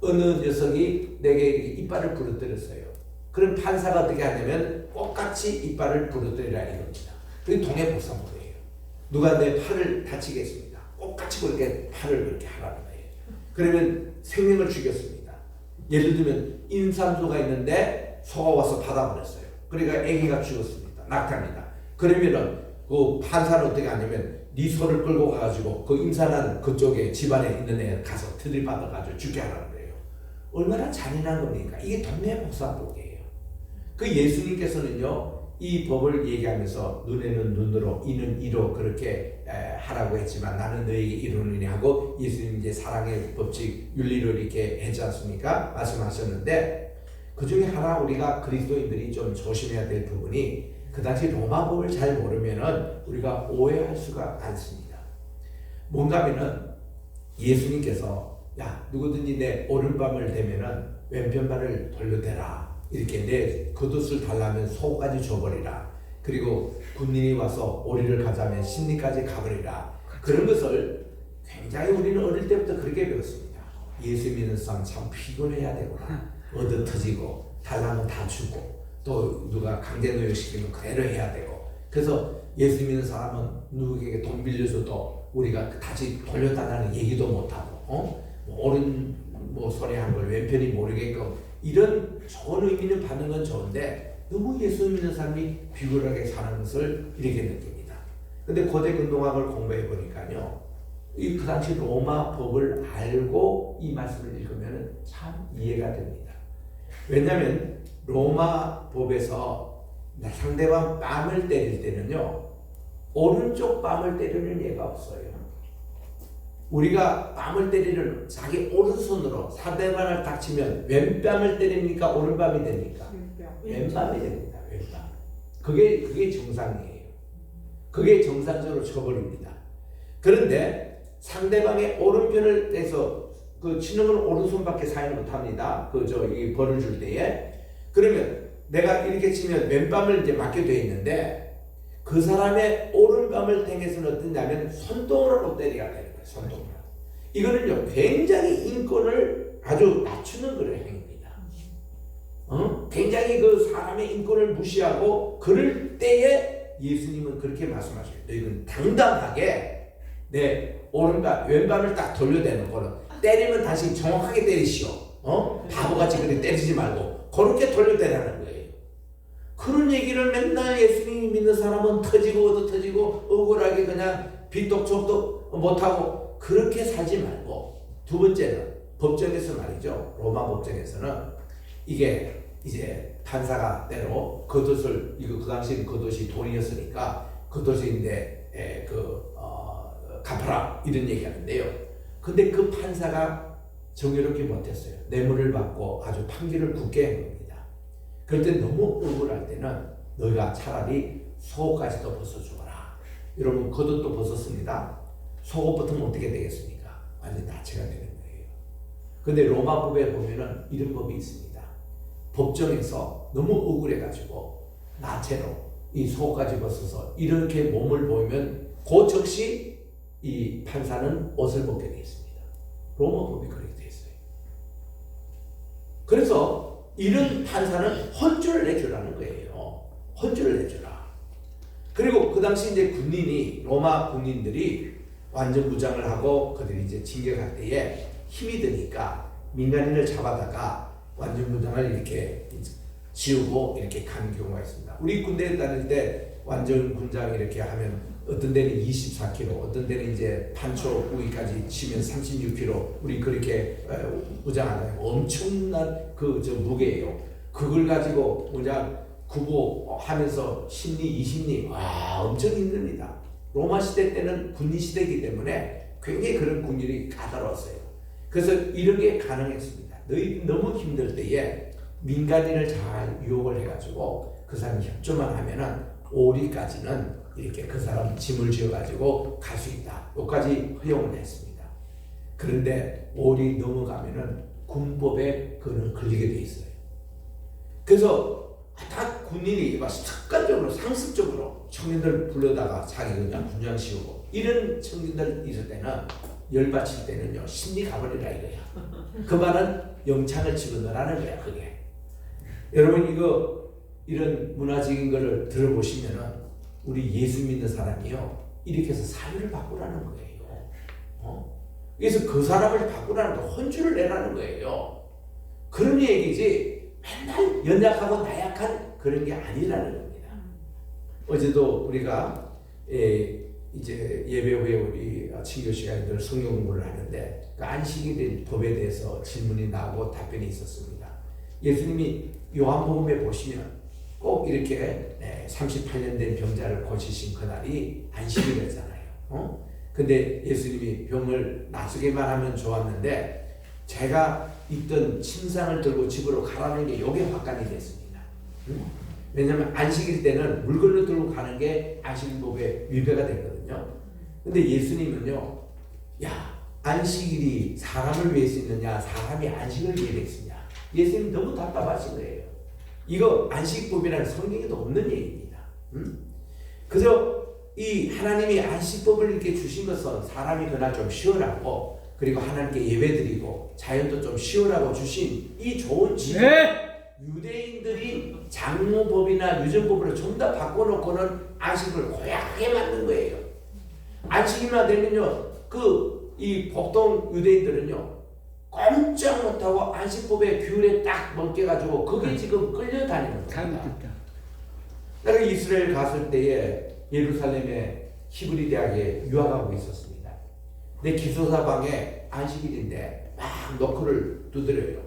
어느 녀석이 내게 이빨을 부러뜨렸어요. 그럼 판사가 어떻게 하냐면 똑같이 이빨을 부러뜨리라 이겁니다. 그게 동네 보상법이에요. 누가 내 팔을 다치겠습니다. 똑같이 그렇게 팔을 그렇게 하라는 거예요. 그러면 생명을 죽였습니다. 예를 들면 임산소가 있는데 소가 와서 받아버렸어요. 그러니까 아기가 죽었습니다. 낙타입니다. 그러면은 그 판사는 어떻게 하냐면 네 소를 끌고 가가지고 그 임산한 그쪽에 집안에 있는 애 가서 들이받아가지고 죽게 하라는 거예요. 얼마나 잔인한 겁니까? 이게 동네복사법이에요. 그 예수님께서는요 이 법을 얘기하면서 눈에는 눈으로 이는 이로 그렇게 하라고 했지만 나는 너에게 이루느니 하고 예수님 이제 사랑의 법칙 윤리를 이렇게 했지 않습니까? 말씀하셨는데 그 중에 하나 우리가 그리스도인들이 좀 조심해야 될 부분이 그 당시 로마법을 잘 모르면은 우리가 오해할 수가 많습니다. 뭔가 하면은 예수님께서 야 누구든지 내 오른밤을 대면은 왼편발을 돌려대라 이렇게 내 겉옷을 달라면 속까지 줘버리라 그리고 군인이 와서 오리를 가자면 심리까지 가버리라 그런 것을 굉장히 우리는 어릴 때부터 그렇게 배웠습니다. 예수 믿는 사람 참 피곤해야 되구나 얻어 터지고 달라면 다 주고 또 누가 강제 노역시키면 그대로 해야 되고 그래서 예수 믿는 사람은 누구에게 돈 빌려줘도 우리가 다시 돌려달라는 얘기도 못하고 옳은 소리 한 걸 왼편이 모르게끔 이런 좋은 의미는 받는 건 좋은데 너무 예수 믿는 사람이 비굴하게 사는 것을 이렇게 느낍니다. 근데 고대 근동학을 공부해 보니까요 그 당시 로마 법을 알고 이 말씀을 읽으면 참 이해가 됩니다. 왜냐하면 로마 법에서 상대방 뺨을 때릴 때는요 오른쪽 뺨을 때리는 예가 없어요. 우리가 뺨을 때리는 자기 오른손으로 상대방을 딱 치면 왼뺨을 때립니까? 오른뺨이 됩니까? 왼뺨이 됩니다. 왼뺨. 그게 정상이에요. 그게 정상적으로 쳐버립니다. 그런데 상대방의 오른편을 떼서 그 치는 건 오른손밖에 사용 못합니다. 이 벌을 줄 때에 그러면 내가 이렇게 치면 왼뺨을 이제 맞게 돼 있는데 그 사람의 오른뺨을 땡겨서는 어떠냐면 손등으로 때려야 되는 거예요. 손등으로. 이거는요 굉장히 인권을 아주 낮추는 그런 행위입니다. 굉장히 그 사람의 인권을 무시하고 그럴 때에 예수님은 그렇게 말씀하셔요. 너희는 당당하게 내 오른밤 왼밤을 딱 돌려대는 거는 때리면 다시 정확하게 때리시오. 바보같이 그렇게 때리지 말고 그렇게 돌려대라는 거예요. 그런 얘기를 맨날 예수님이 믿는 사람은 터지고 얻어 터지고 억울하게 그냥 빚독촉도 못하고 그렇게 살지 말고 두 번째는 법정에서 말이죠. 로마 법정에서는 이게 이제 판사가 때로 겉옷을 이거 그 당시에 겉옷이 돈이었으니까 겉옷인데 갚아라 이런 얘기하는데요. 근데 그 판사가 정의롭게 못했어요. 뇌물을 받고 아주 판결을 굳게 한 겁니다. 그럴 때 너무 억울할 때는 너희가 차라리 속옷까지도 벗어주거라. 여러분 겉옷도 벗었습니다. 속옷 벗으면 어떻게 되겠습니까? 완전 나체가 되는 거예요. 근데 로마법에 보면은 이런 법이 있습니다. 법정에서 너무 억울해가지고 나체로 이 속옷까지 벗어서 이렇게 몸을 보이면 그 즉시 이 판사는 옷을 벗게 되어 있습니다. 로마법이 그렇게 되어 있어요. 그래서 이런 판사는 혼쭐을 내주라는 거예요. 혼쭐을 내주라. 그리고 그 당시 이제 군인이 로마 군인들이 완전 무장을 하고 그들이 이제 진격할 때에 힘이 드니까 민간인을 잡아다가 완전 무장을 이렇게 지우고 이렇게 가는 경우가 있습니다. 우리 군대에 다닐 때 완전 군장 이렇게 하면 어떤 데는 24kg, 어떤 데는 이제 판초 우위까지 치면 36kg, 우리 그렇게 무장하는 엄청난 무게예요. 그걸 가지고 무장 구보하면서 10리, 20리, 와 엄청 힘듭니다. 로마 시대 때는 군인 시대이기 때문에 굉장히 그런 군인이 까다로웠어요. 그래서 이런 게 가능했습니다. 너희 너무 힘들 때에 민간인을 잘 유혹을 해가지고 그 사람이 협조만 하면은 오리까지는 이렇게 그 사람 짐을 지어가지고 갈 수 있다. 여기까지 허용을 했습니다. 그런데 오리 넘어가면은 군법에 그는 걸리게 돼 있어요. 그래서 다 군인이 습관적으로 상습적으로 청년들 불러다가 자기 그냥 군장 씌우고 이런 청년들 있을 때는 열받칠 때는요 심리 가버리라 이거야. 그 말은 영창을 집어넣으라는 거야 그게. 여러분 이런 문화적인 거를 들어보시면은 우리 예수 믿는 사람이요 이렇게 해서 사유를 바꾸라는 거예요. 그래서 그 사람을 바꾸라는 거, 혼주를 내라는 거예요. 그런 얘기지 맨날 연약하고 나약한 그런 게 아니라는 겁니다. 어제도 우리가 이제 예배 후에 우리 친교 시간에 늘 성경 공부를 하는데 그 안식일의 법에 대해서 질문이 나오고 답변이 있었습니다. 예수님이 요한복음에 보시면 꼭 이렇게 38년 된 병자를 고치신 그날이 안식일이잖아요. 근데 예수님이 병을 나서게만 하면 좋았는데 제가 있던 침상을 들고 집으로 가라는 게 요게 확관이 됐습니다. 왜냐하면 안식일 때는 물건을 들고 가는 게 안식일법에 위배가 되거든요. 근데 예수님은요, 야, 안식일이 사람을 위해 쓰느냐 사람이 안식을 위해 쓰느냐, 예수님 너무 답답하신 거예요. 이거 안식법이라는 성경에도 없는 얘기입니다. 그저 이 하나님이 안식법을 이렇게 주신 것은 사람이 그날 좀 쉬어라고, 그리고 하나님께 예배드리고 자연도 좀 쉬어라고 주신 이 좋은 지금 유대인들이 장로법이나 유전법으로 전부 다 바꿔놓고는 안식을 고약하게 만든 거예요. 안식일만 되면요, 이 복동 유대인들은요 꼼짝 못하고 안식법의 규율에 딱 먹혀가지고 그게 지금 끌려다니는 겁니다. 내가 이스라엘 갔을 때에 예루살렘의 히브리 대학에 유학하고 있었습니다. 내 기숙사방에 안식일인데 막 노크를 두드려요.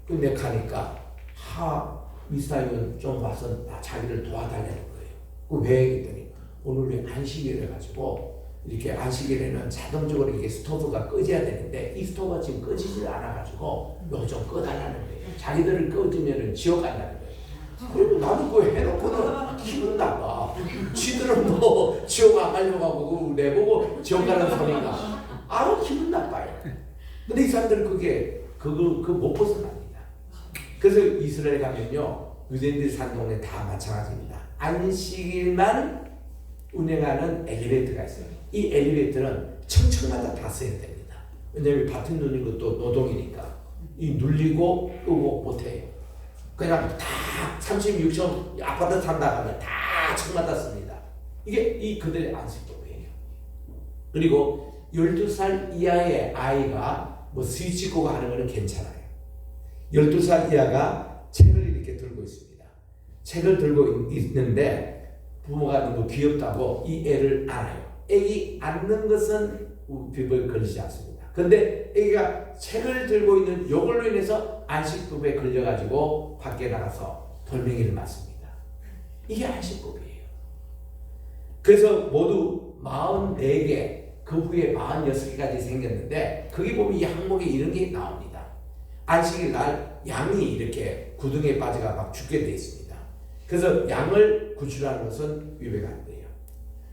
근데 가니까 미사위원 좀 와서 자기를 도와달라는 거예요. 왜? 했더니 오늘 왜 안식일을 가지고 이렇게 안식일에는 자동적으로 이게 스토브가 꺼져야 되는데 이 스토브가 지금 꺼지질 않아가지고 이거 좀 꺼달라는 거예요. 자기들을 꺼지면은 지옥 간다는 거예요. 그리고 나는 그거 해놓고는 기분 나빠. 지들은 뭐 지옥 안 가려고 하고 내보고 지옥 가는 소리가 기분 나빠요. 근데 이 사람들은 그거 못 벗어납니다. 그래서 이스라엘 가면요 유대인들 사는 동네 다 마찬가지입니다. 안식일만 운행하는 엘리베이터가 있어요. 이 엘리베이터는 층층마다 다 써야 됩니다. 왜냐하면 밭은 누는 것도 노동이니까 이 눌리고 끄고 못해요. 그냥 다 36층 아파트 산다 하면 다 층마다 씁니다. 이게 그들의 안식법이에요. 그리고 12살 이하의 아이가 뭐 스위치 끄고 하는 거는 괜찮아요. 12살 이하가 책을 이렇게 들고 있습니다. 책을 들고 있는데 부모가 너무 귀엽다고 이 애를 안아요. 애기 안는 것은 비법에 걸리지 않습니다. 근데 애기가 책을 들고 있는 요걸로 인해서 안식법에 걸려가지고 밖에 나가서 돌멩이를 맞습니다. 이게 안식법이에요. 그래서 모두 44개, 그 후에 46개까지 생겼는데 거기 보면 이 항목에 이런 게 나옵니다. 안식일 날 양이 이렇게 구덩이에 빠져가 막 죽게 되어 있습니다. 그래서 양을 구출하는 것은 위배가 안 돼요.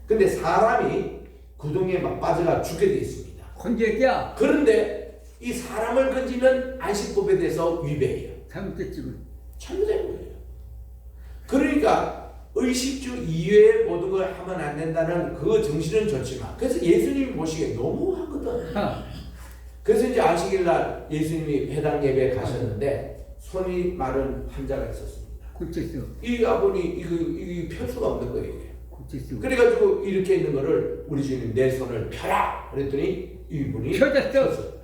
근데 사람이 구덩이에 막 빠져가 죽게 되어 있습니다. 건재야. 그런데 이 사람을 건지면 안식법에 대해서 위배해요. 잘못됐지만. 잘못된 거예요. 그러니까 의식주 이외의 모든 걸 하면 안 된다는 그 정신은 좋지만, 그래서 예수님이 보시기에 너무하거든. 그래서 이제 안식일 날 예수님이 회당 예배에 가셨는데 손이 마른 환자가 있었습니다. 고쳤어. 이 아버니 이거 펼 수가 없는 거예요. 고쳤어. 그래가지고 이렇게 있는 거를 우리 주님 내 손을 펴라 그랬더니 이분이 펴졌어.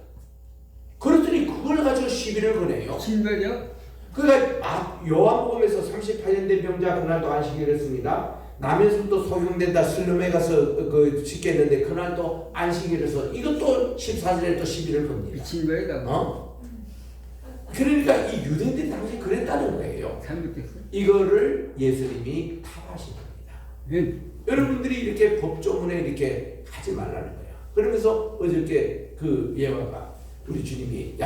그랬더니 그걸 가지고 시비를 거네요. 진짜요? 그러니까 요한복음에서 38년 된 병자 그날도 안식일을 했습니다. 남에서부터 소용된다 슬름에 가서 짓겠는데 그날도 안식일을 해서 이것도 14절에 또 시비를 겁니다. 미친 거야. 그러니까 이 유대인들이 당시 그랬다는 거예요. 잘못됐어. 이거를 예수님이 탑하신 겁니다. 여러분들이 이렇게 법조문에 이렇게 하지 말라는 거예요. 그러면서 어저께 그 예화가 우리 주님이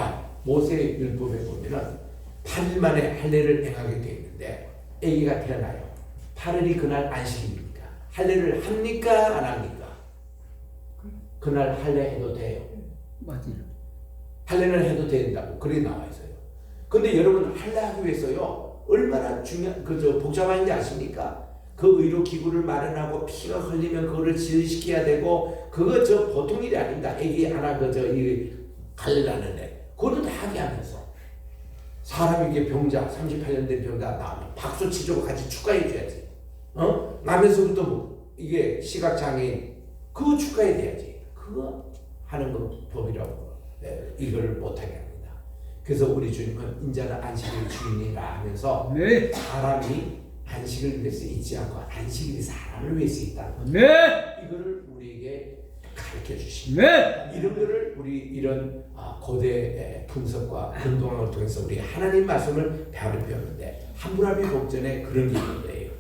모세의 율법에 보면은 8일 만에 할례를 행하게 되어 있는데 아기가 태어나요. 8일이 그날 안식입니까? 할례를 합니까? 안 합니까? 그날 할례 해도 돼요. 맞아요. 할례는 해도 된다고 그렇게 나와 있어요. 근데 여러분 할례하기 위해서요 얼마나 복잡한지 아십니까? 그 의료 기구를 마련하고 피가 흘리면 그거를 지혈시켜야 되고 그거 보통 일이 아닙니다. 애기 하나 이 갈라는데 그것도 다 하게 하면서 사람이 이게 병자 38년 된 병자 나오면 박수 치주고 같이 축하해 줘야지. 나면서부터 이게 시각장애인 그거 축하해야 돼야지. 그거 하는 거 법이라고 이걸 못하게 합니다. 그래서 우리 주님은 인자는 안식일 주인이라 하면서 네. 사람이 안식을 위해서 있지 않고 안식일이 사람을 위해서 있다. 네. 이거를 우리에게 가르쳐 주십니다. 네. 이런 거를 우리 이런 고대 분석과 운동을 통해서 우리 하나님 말씀을 배웠는데 함무라비 법전에 그런 게 있는 거예요.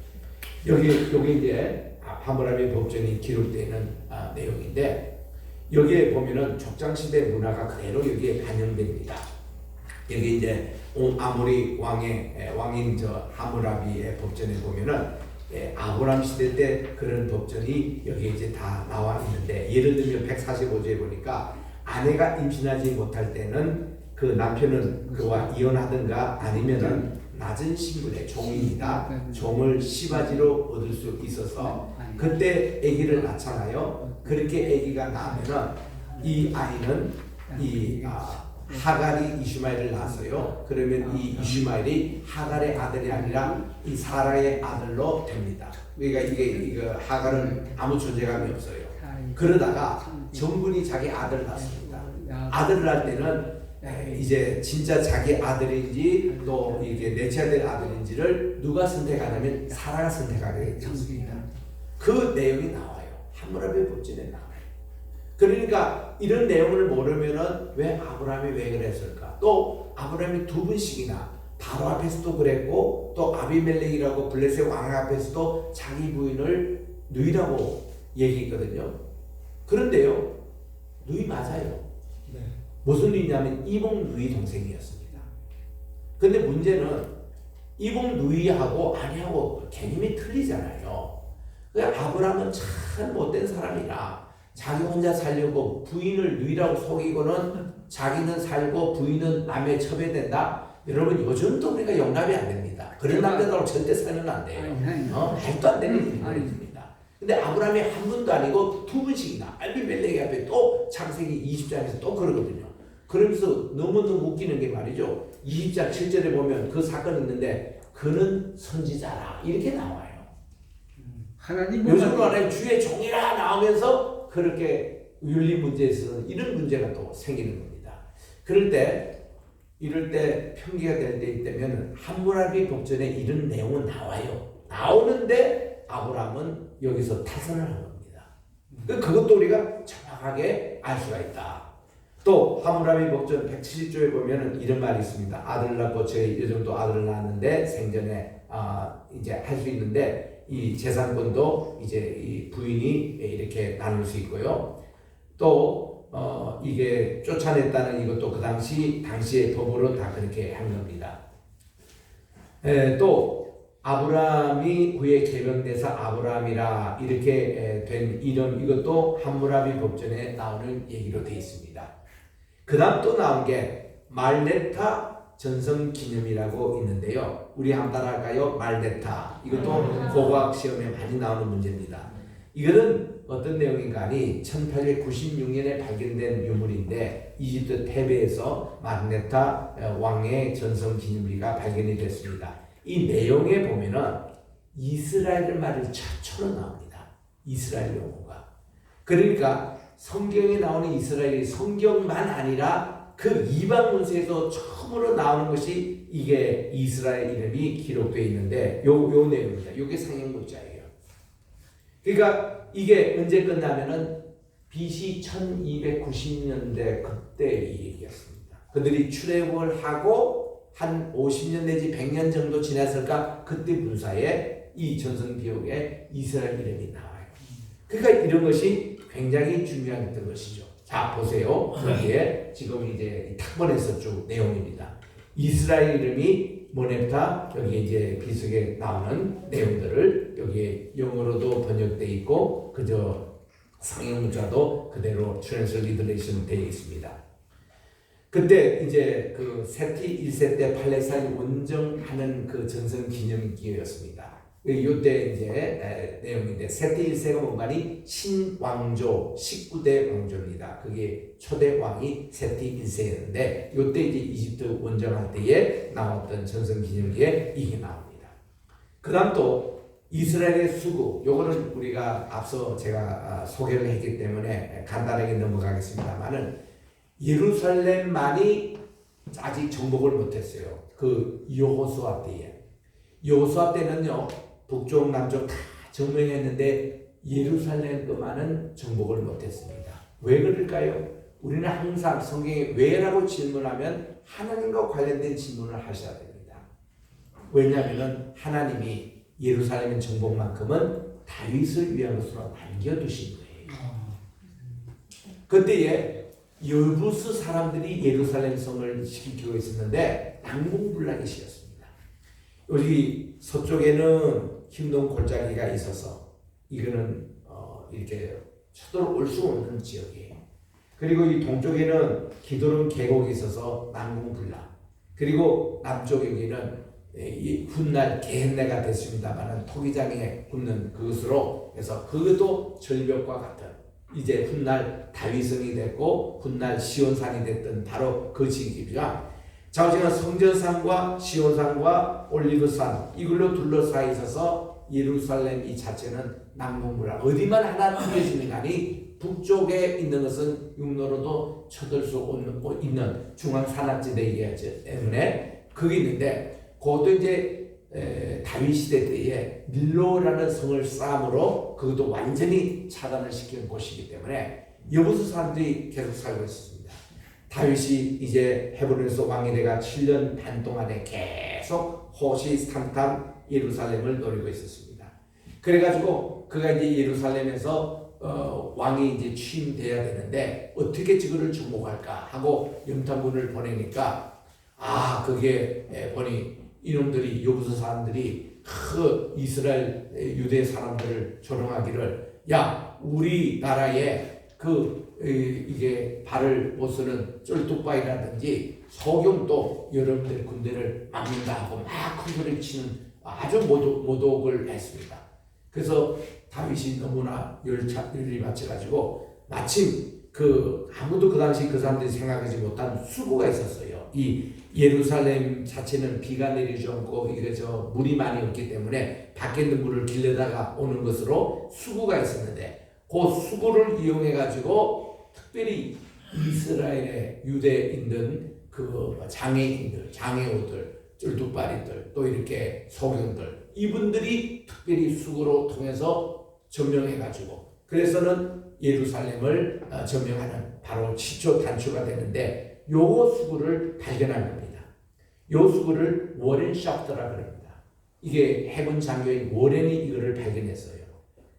여기 이제 함무라비 법전이 기록되는 내용인데 여기에 보면은 족장시대 문화가 그대로 여기에 반영됩니다. 여기 이제 아모리 왕인 저 함무라비의 법전에 보면은 아브람 시대 때 그런 법전이 여기 이제 다 나와 있는데 예를 들면 145조에 보니까 아내가 임신하지 못할 때는 그 남편은 그와 이혼하든가 아니면은 낮은 신분의 종인이다. 종을 시바지로 얻을 수 있어서 그때 아기를 낳잖아요. 그렇게 아기가 나면은 이 아이는 하갈이 이슈마엘을 낳았어요. 그러면 이 이슈마엘이 하갈의 아들이 아니라 이 사라의 아들로 됩니다. 그러니까 이게 하갈은 아무 존재감이 없어요. 그러다가 정군이 자기 아들을 낳습니다. 아들을 낳을 때는 이제 진짜 자기 아들인지 또 이게 내쳐야 될 아들인지를 누가 선택하냐면 사라가 선택하게 되었습니다. 그 내용이 나와요. 함무라비 법전에 나와요. 그러니까 이런 내용을 모르면은 왜 아브라함이 왜 그랬을까? 또 아브라함이 두 번씩이나 바로 앞에서도 그랬고 또 아비멜렉이라고 블레셋 왕 앞에서도 자기 부인을 누이라고 얘기했거든요. 그런데요, 누이 맞아요. 네. 무슨 누이냐면 이복 누이 동생이었습니다. 근데 문제는 이복 누이하고 아내하고 개념이 틀리잖아요. 아브라함은 참 못된 사람이라 자기 혼자 살려고 부인을 누이라고 속이고는 자기는 살고 부인은 남의 첩외된다. 여러분 요즘도 우리가 용납이 안 됩니다. 그런 남자들하고 절대 살면 안 돼요. 말도 안 되는 일입니다. 근데 아브라함이 한 번도 아니고 두 번씩이나 아비멜렉 앞에 또 창세기 20장에서 또 그러거든요. 그러면서 너무너무 웃기는 게 말이죠. 20장 7절에 보면 그 사건이 있는데 그는 선지자라 이렇게 나와요. 요즘으로 하나님 주의 종이라 나오면서 그렇게 윤리 문제에서는 이런 문제가 또 생기는 겁니다. 그럴 때 이럴 때 편기가 될 때 있다면 함무라비 법전에 이런 내용은 나와요. 나오는데 아브라함은 여기서 타선을 한 겁니다. 그것도 우리가 정확하게 알 수가 있다. 또 함무라비 법전 170조에 보면은 이런 말이 있습니다. 아들을 낳고 제 요즘도 아들을 낳았는데 생전에 이제 할 수 있는데 이 재산권도 이제 이 부인이 이렇게 나눌 수 있고요. 또 이게 쫓아냈다는 이것도 그 당시의 법으로 다 그렇게 한 겁니다. 또 아브라함이 후에 개명돼서 아브라함이라 이렇게 된 이름 이것도 함무라비 법전에 나오는 얘기로 되어 있습니다. 그 다음 또 나온 게 말레타 전성기념이라고 있는데요. 우리 한번 따라할까요? 말레타. 이것도 고고학 시험에 많이 나오는 문제입니다. 이거는 어떤 내용인가 하니 1896년에 발견된 유물인데 이집트 테베에서 말레타 왕의 전성기념비가 발견이 됐습니다. 이 내용에 보면은 이스라엘 말이 최초로 나옵니다. 이스라엘 용어가. 그러니까 성경에 나오는 이스라엘이 성경만 아니라 그 이방 문서에서 처음으로 나오는 것이 이게 이스라엘 이름이 기록되어 있는데 요 내용입니다. 이게 상형 문자예요. 그러니까 이게 언제 끝나면은 BC 1290년대 그때 이 얘기였습니다. 그들이 출애굽을 하고 한 50년 내지 100년 정도 지났을까 그때 문사에 이 전성기록에 이스라엘 이름이 나와요. 그러니까 이런 것이 굉장히 중요했던 것이죠. 자 보세요. 여기에 지금 이제 탁본에서 쭉 내용입니다. 이스라엘 이름이 모넵타 여기 이제 비석에 나오는 내용들을 여기에 영어로도 번역돼 있고 그저 상형 문자도 그대로 트랜슬리터레이션 되어 있습니다. 그때 이제 그 세티 1세 때 팔레스타인 원정하는 그 전성 기념기였습니다. 이때 이제 내용인데 세티 1세가 뭔가니 신왕조 19대 왕조입니다. 그게 초대 왕이 세티 1세였는데 이때 이제 이집트 원정할 때에 나왔던 전성기념기에 이게 나옵니다. 그 다음 또 이스라엘의 수구, 요거는 우리가 앞서 제가 소개를 했기 때문에 간단하게 넘어가겠습니다만은 예루살렘만이 아직 정복을 못했어요. 그 여호수아 때에. 여호수아 때는요 북쪽 남쪽 다 점령했는데 예루살렘 것만은 정복을 못했습니다. 왜 그럴까요? 우리는 항상 성경에 왜라고 질문하면 하나님과 관련된 질문을 하셔야 됩니다. 왜냐하면 하나님이 예루살렘 정복만큼은 다윗을 위한 것으로 남겨두신 거예요. 그때에 여부스 사람들이 예루살렘 성을 지키고 있었는데 난공불락이 시켰습니다. 여기 서쪽에는 힘든 골짜기가 있어서 이거는 이렇게 쳐들어올 수 없는 지역이에요. 그리고 이 동쪽에는 기드론 계곡이 있어서 난공불락. 그리고 남쪽 여기는 이 훗날 게헨네가 됐습니다만은 토기장에 굽는 그것으로 해서 그것도 절벽과 같은 이제 훗날 다윗성이 됐고 훗날 시온산이 됐던 바로 그 지역이죠. 자, 지금 성전산과 시온산과 올리브산 이걸로 둘러싸여 있어서 예루살렘 이 자체는 난공불락. 어디만 하나 뚫려지는 간이 북쪽에 있는 것은 육로로도 쳐들 수 있는 중앙 산악지대이기 때문에 그게 있는데 그것도 이제 다윗 시대 때에 밀로라는 성을 쌓음으로 그것도 완전히 차단을 시킨 곳이기 때문에 여부수 사람들이 계속 살고 있었습니다. 다윗이 이제 헤브론에서 왕이 돼가 7년 반 동안에 계속 호시탐탐 예루살렘을 노리고 있었습니다. 그래가지고 그가 이제 예루살렘에서 왕이 이제 취임돼야 되는데 어떻게 저거를 정복할까 하고 염탐군을 보내니까 그게 보니 이놈들이 여부수 사람들이 그 이스라엘 유대 사람들을 조롱하기를 야 우리나라에 이게 발을 못 쓰는 쫄뚝바이라든지 소경도 여러분들 군대를 막는다 하고 막 큰 소리를 치는 아주 모독을 했습니다. 그래서 다윗이 너무나 열이 받쳐가지고 마침 아무도 그 당시 그 사람들이 생각하지 못한 수구가 있었어요. 이 예루살렘 자체는 비가 내리지 않고 물이 많이 없기 때문에 밖에 있는 물을 길러다가 오는 것으로 수구가 있었는데 그 수구를 이용해 가지고 특별히 이스라엘의 유대에 있는 그 장애인들, 장애우들, 쫄뚝발이들 또 이렇게 소경들 이분들이 특별히 수구로 통해서 점령해 가지고 그래서는 예루살렘을 점령하는 바로 시초 단추가 되는데 요 수구를 발견한 겁니다. 요 수구를 워렌 샤프트라 그럽니다. 이게 해군 장교인 워렌이 이거를 발견했어요.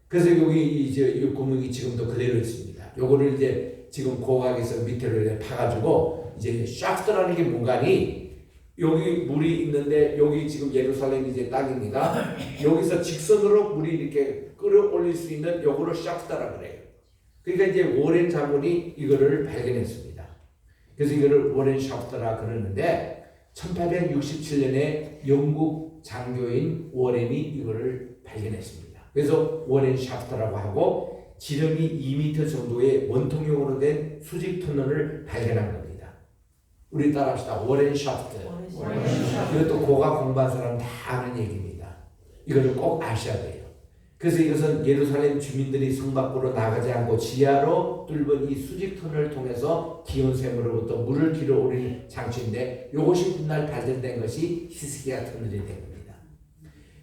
그래서 여기 이제 이 구멍이 지금도 그대로 있습니다. 요거를 이제 지금 고각에서 밑으로 이제 파가지고 이제 샤프트라는 게 뭔가니 여기 물이 있는데 여기 지금 예루살렘이 이제 땅입니다. 여기서 직선으로 물이 이렇게 끌어올릴 수 있는 요거를 샤프트라 그래요. 그러니까 이제 워렌 장군이 이거를 발견했습니다. 그래서 이거를 워렌 샤프트라 그러는데 1867년에 영국 장교인 워렌이 이거를 발견했습니다. 그래서 워렌 샤프트라고 하고 지름이 2m 정도의 원통형으로 된 수직 터널을 발견한 겁니다. 우리 따라합시다. 워렌 샤프트. 이것도 고가 공부한 사람 다 아는 얘기입니다. 이거를 꼭 아셔야 돼요. 그래서 이것은 예루살렘 주민들이 성 밖으로 나가지 않고 지하로 뚫은 이 수직 터널을 통해서 기온샘으로부터 물을 길어 오르는 장치인데 이것이 훗날 발견된 것이 히스기야 터널이 된 겁니다.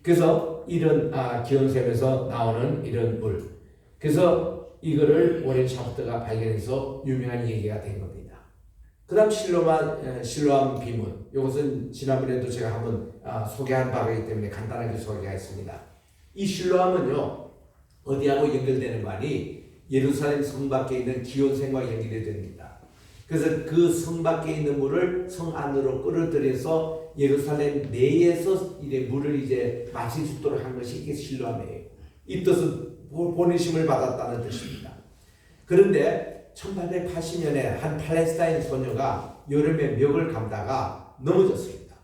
그래서 이런 기온샘에서 나오는 이런 물 그래서 이거를 워렌 샤프트가 발견해서 유명한 얘기가 된 겁니다. 그 다음 실로암 비문 이것은 지난번에도 제가 한번 소개한 바이기 때문에 간단하게 소개하겠습니다. 이 실로암은요 어디하고 연결되는 거니 예루살렘 성 밖에 있는 기온샘과 연결이 됩니다. 그래서 그 성 밖에 있는 물을 성 안으로 끌어들여서 예루살렘 내에서 이제 물을 이제 마실 수 있도록 한 것이 이게 실로암이에요. 이 뜻은 보내심을 받았다는 뜻입니다. 그런데 1880년에 한 팔레스타인 소녀가 여름에 멱을 감다가 넘어졌습니다.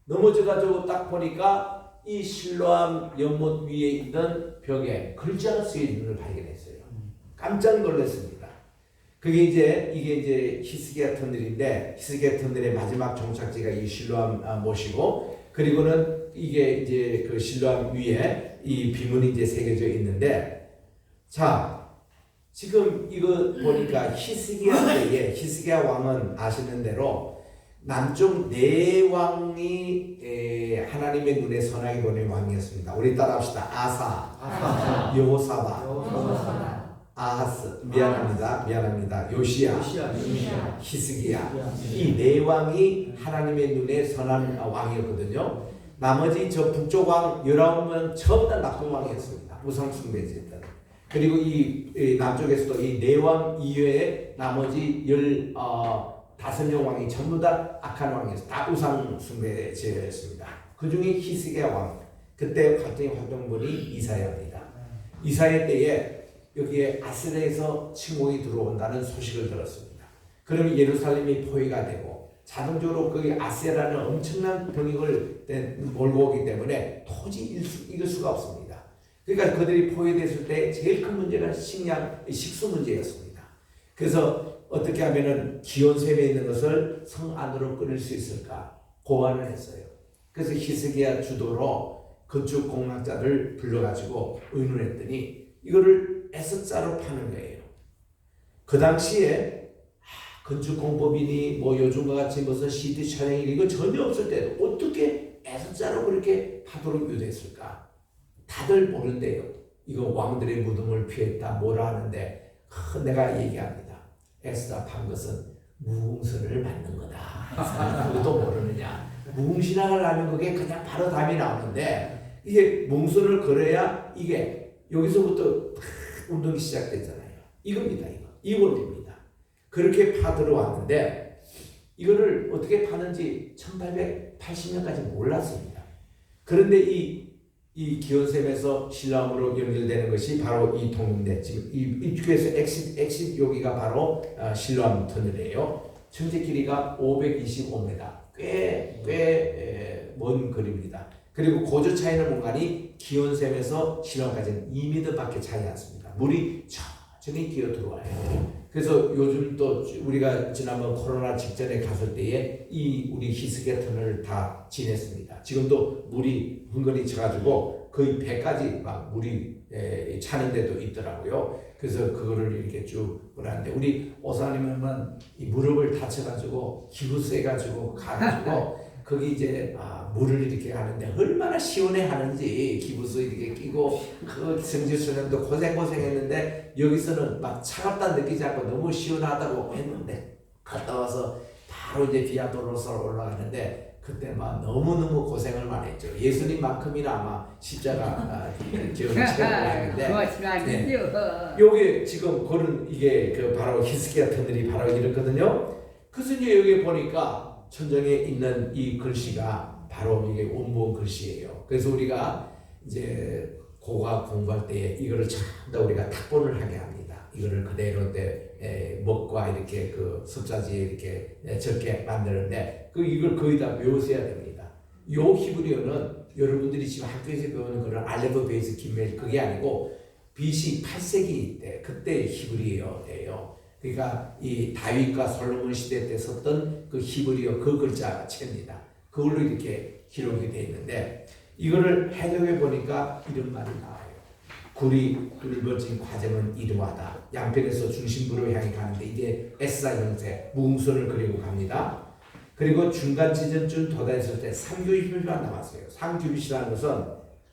넘어져가지고 딱 보니까 이 실로암 연못 위에 있는 벽에 글자가 쓰여 있는 걸 발견했어요. 깜짝 놀랐습니다. 이게 이제 히스기야 터널인데 히스기야 터널의 마지막 종착지가 이 실로암 못이고 그리고는 이게 이제 그 실로암 위에 이 비문이 이제 새겨져 있는데, 자 지금 이거 보니까 히스기야 때에 히스기야 왕은 아시는 대로 남쪽 네 왕이 하나님의 눈에 선하게 보낸 왕이었습니다. 우리 따라합시다. 아사, 여호사밧, 아하스, 미안합니다. 요시야, 히스기야. 이 네 왕이 하나님의 눈에 선한 왕이었거든요. 나머지 저 북쪽 왕 19명 전부 다 나쁜 왕이었습니다. 우상 숭배했던. 그리고 이 남쪽에서도 이 네 왕 이외에 나머지 15명 왕이 전부 다 악한 왕이었어요. 다 우상 숭배제였습니다. 그 중에 히스기야 왕, 그때 활동분이 이사야입니다. 이사야 때에 여기에 아스레에서 침공이 들어온다는 소식을 들었습니다. 그러면 예루살렘이 포위가 되고 자동적으로 거기 아세라는 엄청난 병력을 몰고 오기 때문에 도저히 이길 수가 없습니다. 그러니까 그들이 포위됐을 때 제일 큰 문제는 식수 문제였습니다. 그래서 어떻게 하면은 기온샘에 있는 것을 성 안으로 끌을 수 있을까 고안을 했어요. 그래서 히스기야 주도로 건축 공학자를 불러가지고 의논했더니 이거를 S자로 파는 거예요. 그 당시에 건축 공법이니 뭐 요즘과 같이 무슨 CD 촬영이 이거 전혀 없을 때도 어떻게 S자로 그렇게 파도록 유도했을까? 다들 모른대요. 이거 왕들의 무덤을 피했다 뭐라 하는데 내가 얘기합니다. S자 판 것은 무궁선을 받는 거다. 그것도 모르느냐? 무궁신앙을 하면 그게 그냥 바로 답이 나오는데 이게 몽선을 걸어야 이게 여기서부터 운동이 시작되잖아요. 이겁니다. 이 원리입니다. 그렇게 파 들어왔는데 이거를 어떻게 파는지 1880년까지 몰랐습니다. 그런데 이 기온샘에서 신라암으로 연결되는 것이 바로 이 통인데 지금 이 입구에서 엑싯 여기가 바로 신라암 터널이에요. 전체 길이가 525m. 꽤 먼 거리입니다. 그리고 고조 차이는 공간이 기온샘에서 신라암까지는 2m밖에 차이 않습니다. 물이 천천히 기어 들어와요. 그래서 요즘 또 우리가 지난번 코로나 직전에 갔을 때에 이 우리 히스기야 터널을 다 지냈습니다. 지금도 물이 흥건히 차가지고 거의 배까지 막 물이 차는 데도 있더라고요. 그래서 그거를 이렇게 쭉 보라는데 우리 오사님은 이 무릎을 다쳐가지고 기부스해가지고 가가지고 거기 이제 물을 이렇게 하는데 얼마나 시원해 하는지 기부스 이렇게 끼고 그 성지순례도 고생했는데 여기서는 막 차갑다 느끼지 않고 너무 시원하다고 했는데 갔다 와서 바로 이제 비아도로스로 올라가는데 그때 막 너무너무 고생을 많이 했죠. 예수님만큼이나 아마 십자가 기억을 했는데 요게 지금 그런 이게 그 바로 히스기야 터널이 바로 이렇거든요. 그래서 이제 여기 보니까 천정에 있는 이 글씨가 바로 이게 원본 글씨예요. 그래서 우리가 이제 고가 공부할 때 이거를 전부 우리가 탁본을 하게 합니다. 이거를 그대로 먹과 이렇게 그 습자지에 이렇게 적게 만드는데 이걸 거의 다 외우셔야 됩니다. 요 히브리어는 여러분들이 지금 학교에서 배우는 그런 알레브 베이스 김멜 그게 아니고 BC 8세기 때 그때 히브리어예요. 그러니까 이 다윗과 솔로몬 시대 때 썼던 그 히브리어 그 글자 체입니다. 그걸로 이렇게 기록이 되어 있는데 이거를 해석해 보니까 이런 말이 나와요. 굴이 굵어진 과정은 이러하다. 양편에서 중심부로 향해 가는데 이게 S자 형태 무궁선을 그리고 갑니다. 그리고 중간 지점쯤 도달했을 때 3규빗만 나왔어요. 3규빗이라는 것은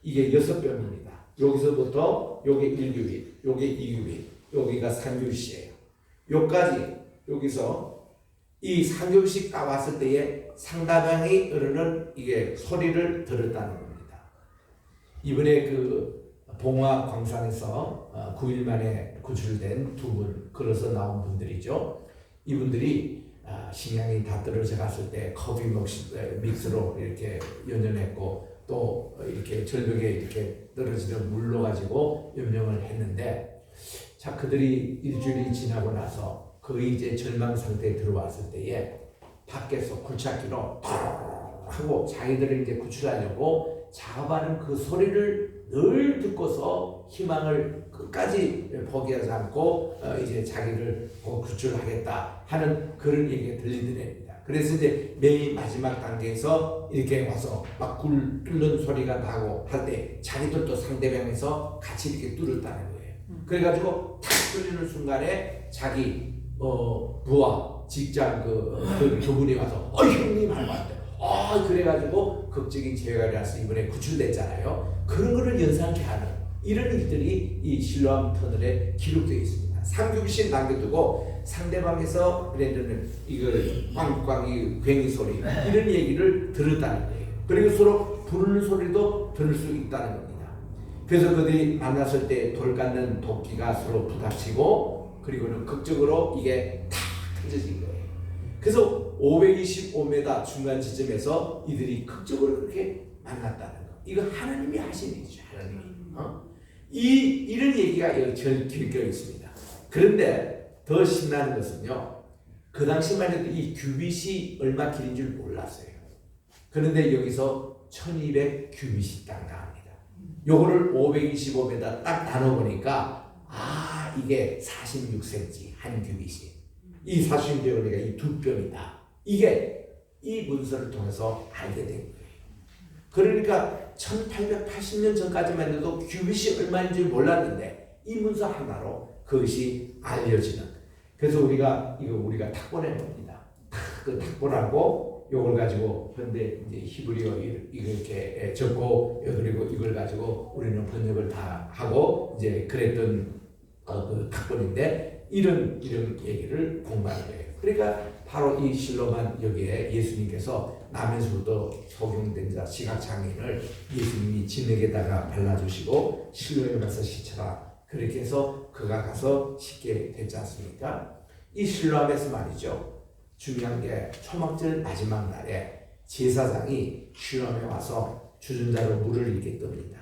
이게 6변입니다. 여기서부터 요게 1규빗, 요게 2규빗, 여기가 3규빗이에요. 요까지 여기서 이 3규빗이 따왔을 때에 상대방이 흐르는 이게 소리를 들었다는 겁니다. 이번에 그 봉화 광산에서 9일 만에 구출된 두 분 걸어서 나온 분들이죠. 이분들이 식량이 다 떨어져 갔을 때 커피 믹스로 이렇게 연연했고 또 이렇게 절벽에 이렇게 떨어지는 물로 가지고 연명을 했는데 자 그들이 일주일이 지나고 나서 거의 이제 절망 상태에 들어왔을 때에 밖에서 굴착기로 하고 자기들을 이제 구출하려고 작업하는 그 소리를 늘 듣고서 희망을 끝까지 포기하지 않고 이제 자기를 구출하겠다 하는 그런 얘기가 들리더랍니다. 그래서 이제 맨 마지막 단계에서 이렇게 와서 막 굴 뚫는 소리가 나고 할 때 자기들도 상대방에서 같이 이렇게 뚫었다는 거예요. 그래가지고 탁 뚫리는 순간에 자기 부하 직장 그분이 와서 형님 하는 것 같아요. 그래가지고 극적인 재회가 일어나서 이번에 구출됐잖아요. 그런 거를 연상케 하는 이런 일들이 이 실로암 터널에 기록되어 있습니다. 3교시 남겨두고 상대방에서 그래는 이걸 꽝꽝이 괭이 소리 이런 얘기를 들었다는 거예요. 그리고 서로 부르는 소리도 들을 수 있다는 겁니다. 그래서 그들이 만났을 때 돌 깎는 도끼가 서로 부닥치고 그리고는 극적으로 이게 탁 터져진 거예요. 그래서 525m 중간 지점에서 이들이 극적으로 그렇게 만났다는 거. 이거 하나님이 하신 일이죠. 하나님이. 이런 얘기가 여기 기록되어 있습니다. 그런데 더 신나는 것은요. 그 당시만 해도 이 규빗이 얼마 길인 줄 몰랐어요. 그런데 여기서 1200 규빗이 딱 나옵니다. 요거를 525m 딱 나눠보니까 이게 46cm 한 규빗이. 이 46cm가 이 두 뼘이다. 이게 이 문서를 통해서 알게 된 거예요. 그러니까 1880년 전까지만 해도 규빗이 얼마인 줄 몰랐는데 이 문서 하나로 그것이 알려지는. 그래서 우리가 탁본해 봅니다. 그 탁본하고 이걸 가지고 현대 이제 히브리어 이렇게 적고 그리고 이걸 가지고 우리는 번역을 다 하고 이제 그랬던 그 탁본인데 이런 얘기를 공부하는 거예요. 그러니까 바로 이 실로만 여기에 예수님께서 나면서부터 소경된 자 시각장애인을 예수님이 진흙에다가 발라주시고 실로에 가서 씻어라. 그렇게 해서 그가 가서 씻게 됐지 않습니까? 이 실로암에서 말이죠. 중요한 게 초막절 마지막 날에 제사장이 실로암에 와서 주전자로 물을 이렇게 뜹니다.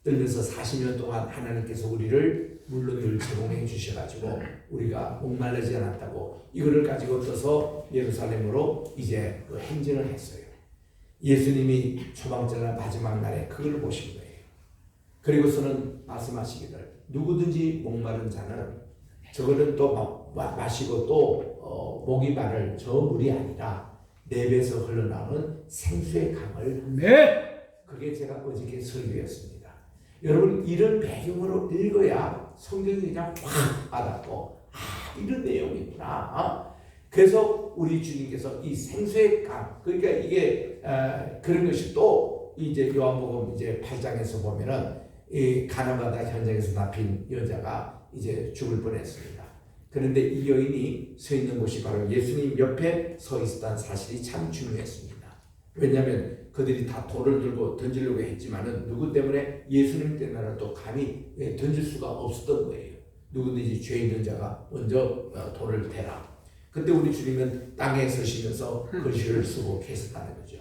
떨면서 40년 동안 하나님께서 우리를 물로 늘 제공해 주셔가지고 우리가 목말르지 않았다고 이거를 가지고 떠서 예루살렘으로 이제 그 행진을 했어요. 예수님이 초막절날 마지막 날에 그걸 보신 거예요. 그리고서는 말씀하시기를 누구든지 목마른 자는 저거는 또 마시고 또 목이 마를 저 물이 아니라 내 배에서 흘러나오는 생수의 강을 그게 제가 어저께 설교였습니다. 여러분 이런 배경으로 읽어야 성경이 그냥 확 와닿고 이런 내용이구나. 그래서 우리 주님께서 이 생수의 강 그러니까 이게 그런 것이 또 이제 요한복음 이제 8장에서 보면은 이 가나바다 현장에서 납힌 여자가 이제 죽을 뻔했습니다. 그런데 이 여인이 서 있는 곳이 바로 예수님 옆에 서 있었다는 사실이 참 중요했습니다. 왜냐하면 그들이 다 돌을 들고 던지려고 했지만은 누구 때문에 예수님 때문에 또 감히 던질 수가 없었던 거예요. 누구든지 죄 있는 자가 먼저 돌을 대라. 그때 우리 주님은 땅에 서시면서 글씨를 쓰고 계셨다는 거죠.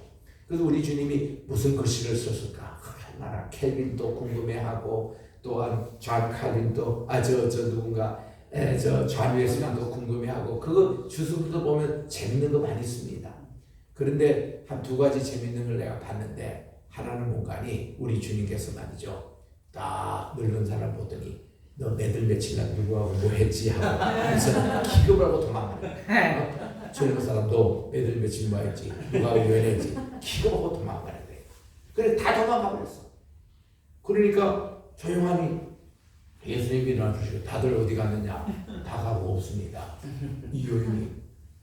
그래서 우리 주님이 무슨 글씨를 썼을까? 얼마나 켈빈도 궁금해하고 또한 존 칼빈도 누군가 존 웨슬리도 궁금해하고 그거 주소부터 보면 재밌는 거 많이 씁니다. 그런데 한 두 가지 재밌는 걸 내가 봤는데 하나는 뭔가니 우리 주님께서 말이죠. 딱 늙은 사람 보더니 너 매들 며칠 날 누구하고 뭐 했지 하고 그래서 기겁을 하고 도망가는 젊은 사람도 매들 며칠 뭐 했지 누구하고 연애했지 기겁하고 도망가는 거예요. 그래 다 도망가 버렸어. 그러니까 조용하니 예수님이 일어나주시고 다들 어디 갔느냐 다 가고 없습니다. 이 요인이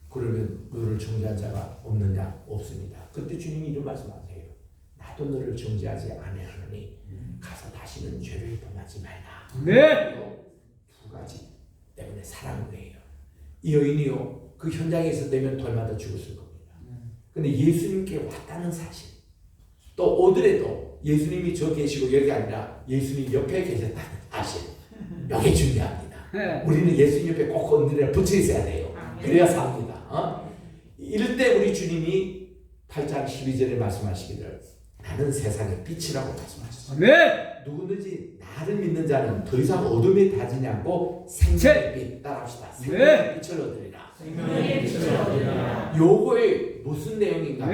그러면 너를 정죄한 자가 없느냐 없습니다. 그때 주님이 이런 말씀하세요. 나도 너를 정죄하지 아니하노니 가서 다시는 죄를 범하지 말라. 두 가지 때문에 사랑이에요. 이 여인이요 그 현장에 있었다면 돌마다 죽었을 겁니다. 근데 예수님께 왔다는 사실 또 오더라도 예수님이 저 계시고 여기 아니라 예수님 옆에 계셨다는 사실 여기 중요합니다. 우리는 예수님 옆에 꼭 언제나 붙어 있어야 돼요. 그래야 삽니다. 이럴 때 우리 주님이 8장 12절에 말씀하시기를 나는 세상의 빛이라고 말씀하셨습니다. 누구든지 나를 믿는 자는 더 이상 어둠에 다지지 않고 생명의 빛 따라합시다. 생명의 빛을 얻으리라. 요거의 무슨 내용인가?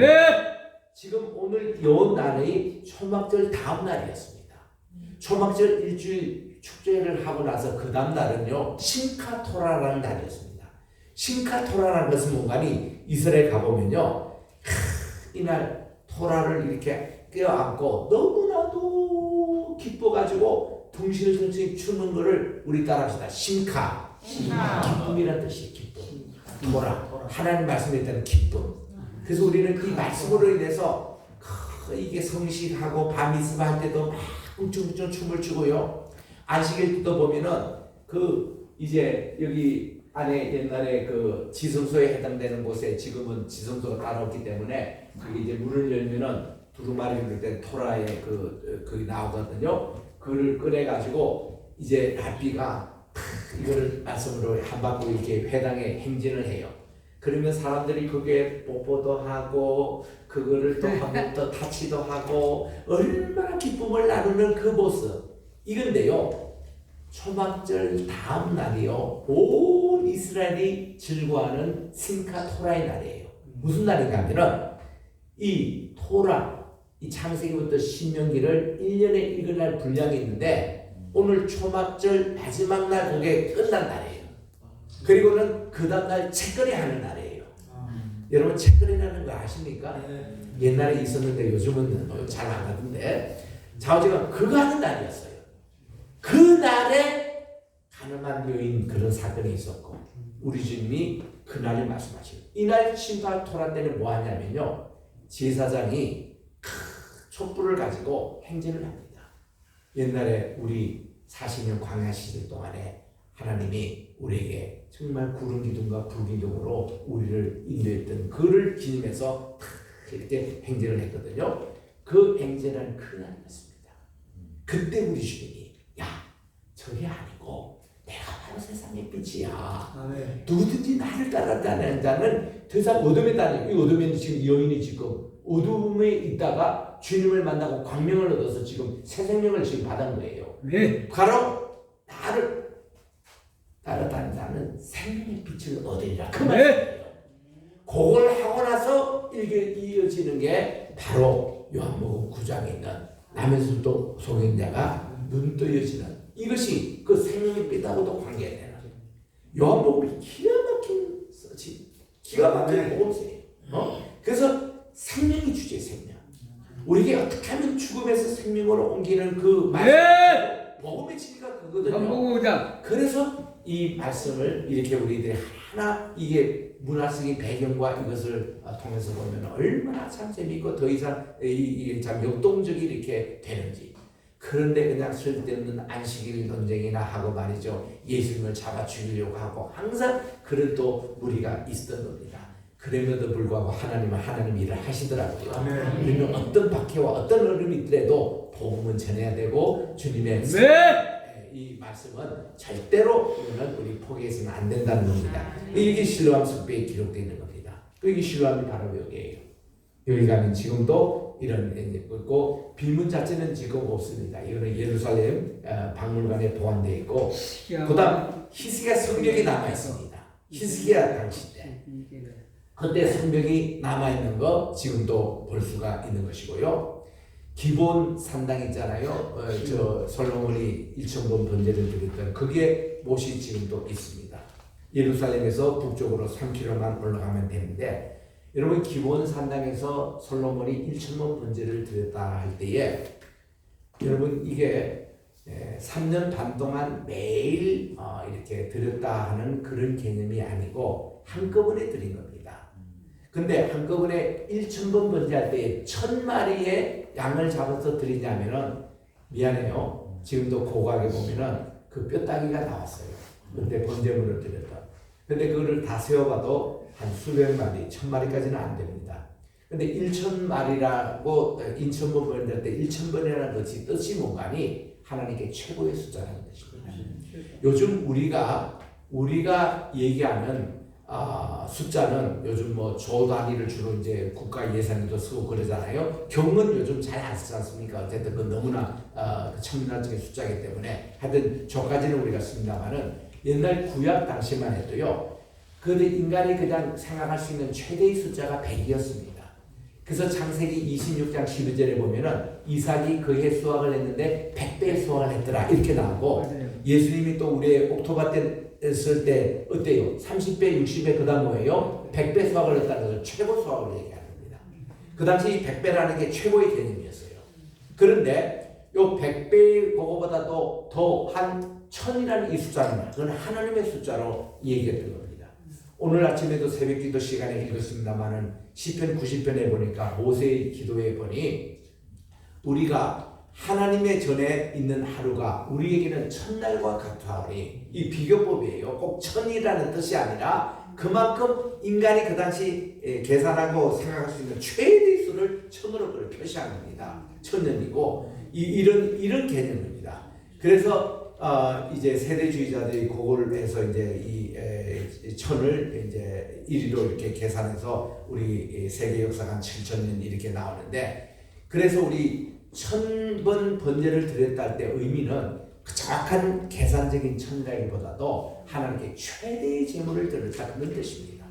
지금 오늘 요 날이 초막절 다음 날이었습니다. 초막절 일주일 축제를 하고 나서 그 다음 날은요 신카토라라는 날이었습니다. 신카토라라는 것은 뭔가니 이스라엘 가보면요, 이날 토라를 이렇게 껴안고 너무나도 기뻐가지고 둥실둥실 추는 거를 우리 따라합시다. 심카. 기쁨이란 뜻이에요. 기쁨. 토라. 하나님 말씀에 대한 기쁨. 그래서 우리는 이 말씀으로 인해서 이게 성식하고 바미스바 할 때도 막 웅충웅충 춤을 추고요. 안식일 때도 보면은 그 이제 여기 안에 옛날에 그 지성소에 해당되는 곳에 지금은 지성소가 따로 없기 때문에 그게 이제 문을 열면은 두루마리 부를 때 토라에 그게 나오거든요. 그를 꺼내가지고 이제 랍비가 이거를 말씀으로 한 바퀴 이렇게 회당에 행진을 해요. 그러면 사람들이 그게 뽀뽀도 하고 그거를 또 하고 또 타치도 하고 얼마나 기쁨을 나누는 그 모습 이건데요. 초막절 다음 날이요. 온 이스라엘이 즐거워하는 심카 토라의 날이에요. 무슨 날인가 하면은 이 토라, 이 창세기부터 신명기를 1년에 읽을 날 분량이 있는데 오늘 초막절 마지막 날 그게 끝난 날이에요. 그리고는 그 다음날 책거리 하는 날이에요. 여러분 책거리라는 거 아십니까? 옛날에 있었는데 요즘은 잘 안 하던데 자 어제가 그거 하는 날이었어요. 그 날에 가늠한 여인 그런 사건이 있었고 우리 주님이 그날을 말씀하시고 이날 심판 토라 때는 뭐 하냐면요. 제사장이 촛불을 가지고 행진을 합니다. 옛날에 우리 40년 광야 시대 동안에 하나님이 우리에게 정말 구름 기둥과 불 기둥으로 우리를 인도했던 그를 기념해서 이렇게 행진을 했거든요. 그 행진은 그날이었습니다. 그때 우리 주님이 야 저게 아니고 내가 바로 세상의 빛이야. 아멘. 누구든지 나를 따라다니는 자는 더 이상 어둠에 다니고 이 어둠에는 지금 여인이 지금 어둠에 있다가 주님을 만나고 광명을 얻어서 지금 새 생명을 지금 받은 거예요. 네. 바로 나를 따라다니는 자는 생명의 빛을 얻으리라. 그 말이에요. 그걸 하고 나서 이어지는 게 바로 요한복음 9장에 있는 남에서도 소경자가 눈 떠여지는 이것이 그 생명의 빛하고도 관계되는 요한복음이 기가 막힌 서치, 기가 막힌 복음서예요. 그래서 생명이 주제 생명. 우리에게 어떻게 하면 죽음에서 생명으로 옮기는 그 말씀, 복음의 진리가 그거거든요. 그래서 이 말씀을 이렇게 우리들이 하나 이게 문화적인 배경과 이것을 통해서 보면 얼마나 참 재미있고 더 이상 이게 참 역동적이 이렇게 되는지. 그런데 그냥 쓸데없는 안식일 논쟁이나 하고 말이죠. 예수님을 잡아 죽이려고 하고 항상 그런 또 무리가 있었던 겁니다. 그럼에도 불구하고 하나님은 하나님 일을 하시더라고요. 우리는 어떤 박해와 어떤 어려움이 있더라도 복음은 전해야 되고 주님의 이 말씀은 절대로 우리 포기해서는 안 된다는 겁니다. 이게 실로암 숲에 기록되어 있는 겁니다. 이게 실로암이 바로 여기에요. 여기 가면 지금도 이런 있고 비문 자체는 지금 없습니다. 이거는 예루살렘 박물관에 보관되어 있고 그다음 히스기야 성벽이 남아 있습니다. 히스기야 당시 때 그때 성벽이 남아 있는 거 지금도 볼 수가 있는 것이고요. 기본 산당 있잖아요. 저 솔로몬이 1,000번 번제를 드렸던 그게 못이 지금도 있습니다. 예루살렘에서 북쪽으로 3km만 올라가면 되는데 여러분 기본 산당에서 솔로몬이 1,000번 번제를 드렸다 할 때에 여러분 이게 3년 반 동안 매일 이렇게 드렸다 하는 그런 개념이 아니고 한꺼번에 드린 겁니다. 근데 한꺼번에 1,000번 번제할 때 1,000마리의 양을 잡아서 드리냐면은 미안해요. 지금도 고각에 보면은 그 뼈다귀가 나왔어요. 근데 번제물을 드렸다. 근데 그거를 다 세어봐도 한 수백 마리, 1,000마리까지는 안 됩니다. 근데 1,000마리라고 1,000번 번제할 때 1,000번이라는 것이 뜻이 뭔가니 하나님께 최고의 숫자라는 것입니다. 요즘 우리가 얘기하는 숫자는 요즘 뭐 조 단위를 주로 이제 국가 예산에도 쓰고 그러잖아요. 경은 요즘 잘 안 쓰지 않습니까? 어쨌든 그 너무나 천문학적인 숫자이기 때문에 하여튼 저까지는 우리가 씁니다만은 옛날 구약 당시만 해도요. 그 인간이 그냥 생각할 수 있는 최대의 숫자가 100이었습니다. 그래서 창세기 26장 12절에 보면은 이삭이 그해 수확을 했는데 100배 수확을 했더라 이렇게 나오고 예수님이 또 우리의 옥토바 때 했을 때 어때요? 30배, 60배 그다음 뭐예요? 100배 수확을 했다는 것을 최고 수확을 얘기하는 겁니다. 그 당시 100배라는 게 최고의 개념이었어요. 그런데 요 100배 그거보다도 더 한 1000이라는 이 숫자는 그건 하나님의 숫자로 얘기했던 겁니다. 오늘 아침에도 새벽 기도 시간에 읽었습니다만은 시편 90편에 보니까 모세의 기도에 보니 우리가 하나님의 전에 있는 하루가 우리에게는 천날과 같아오니 이 비교법이에요. 꼭 천이라는 뜻이 아니라 그만큼 인간이 그 당시 계산하고 생각할 수 있는 최대 수를 천으로 표시한 겁니다. 천년이고 이런 개념입니다. 그래서 이제 세대주의자들이 그걸 해서 이제 이 천을 이제 1위로 이렇게 계산해서 우리 세계 역사가 한 7,000년 이렇게 나오는데 그래서 우리 1000번 번제를 드렸다 할 때 의미는 그 정확한 계산적인 천이라기보다도 하나님께 최대의 제물을 드렸다 그런 뜻입니다.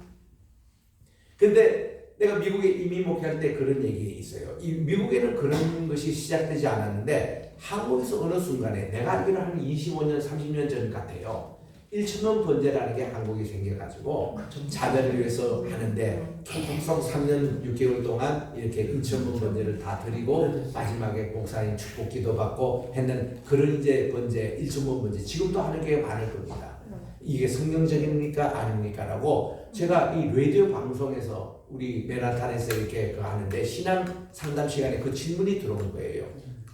근데 내가 미국에 이민 목회할 때 그런 얘기 있어요. 이 미국에는 그런 것이 시작되지 않았는데 한국에서 어느 순간에 내가 알기로 한 25년 30년 전 같아요. 1,000원 번제라는 게 한국이 생겨가지고 자녀를 위해서 하는데 계속 3년 6개월 동안 이렇게 1,000원 번제를 다 드리고 마지막에 목사님 축복 기도 받고 했는 그런 이제 번제 1,000원 번제 지금도 하는 게 많을 겁니다. 이게 성경적입니까 아닙니까 라고 제가 이 라디오 방송에서 우리 맨하탄에서 이렇게 하는데 신앙 상담 시간에 그 질문이 들어온 거예요.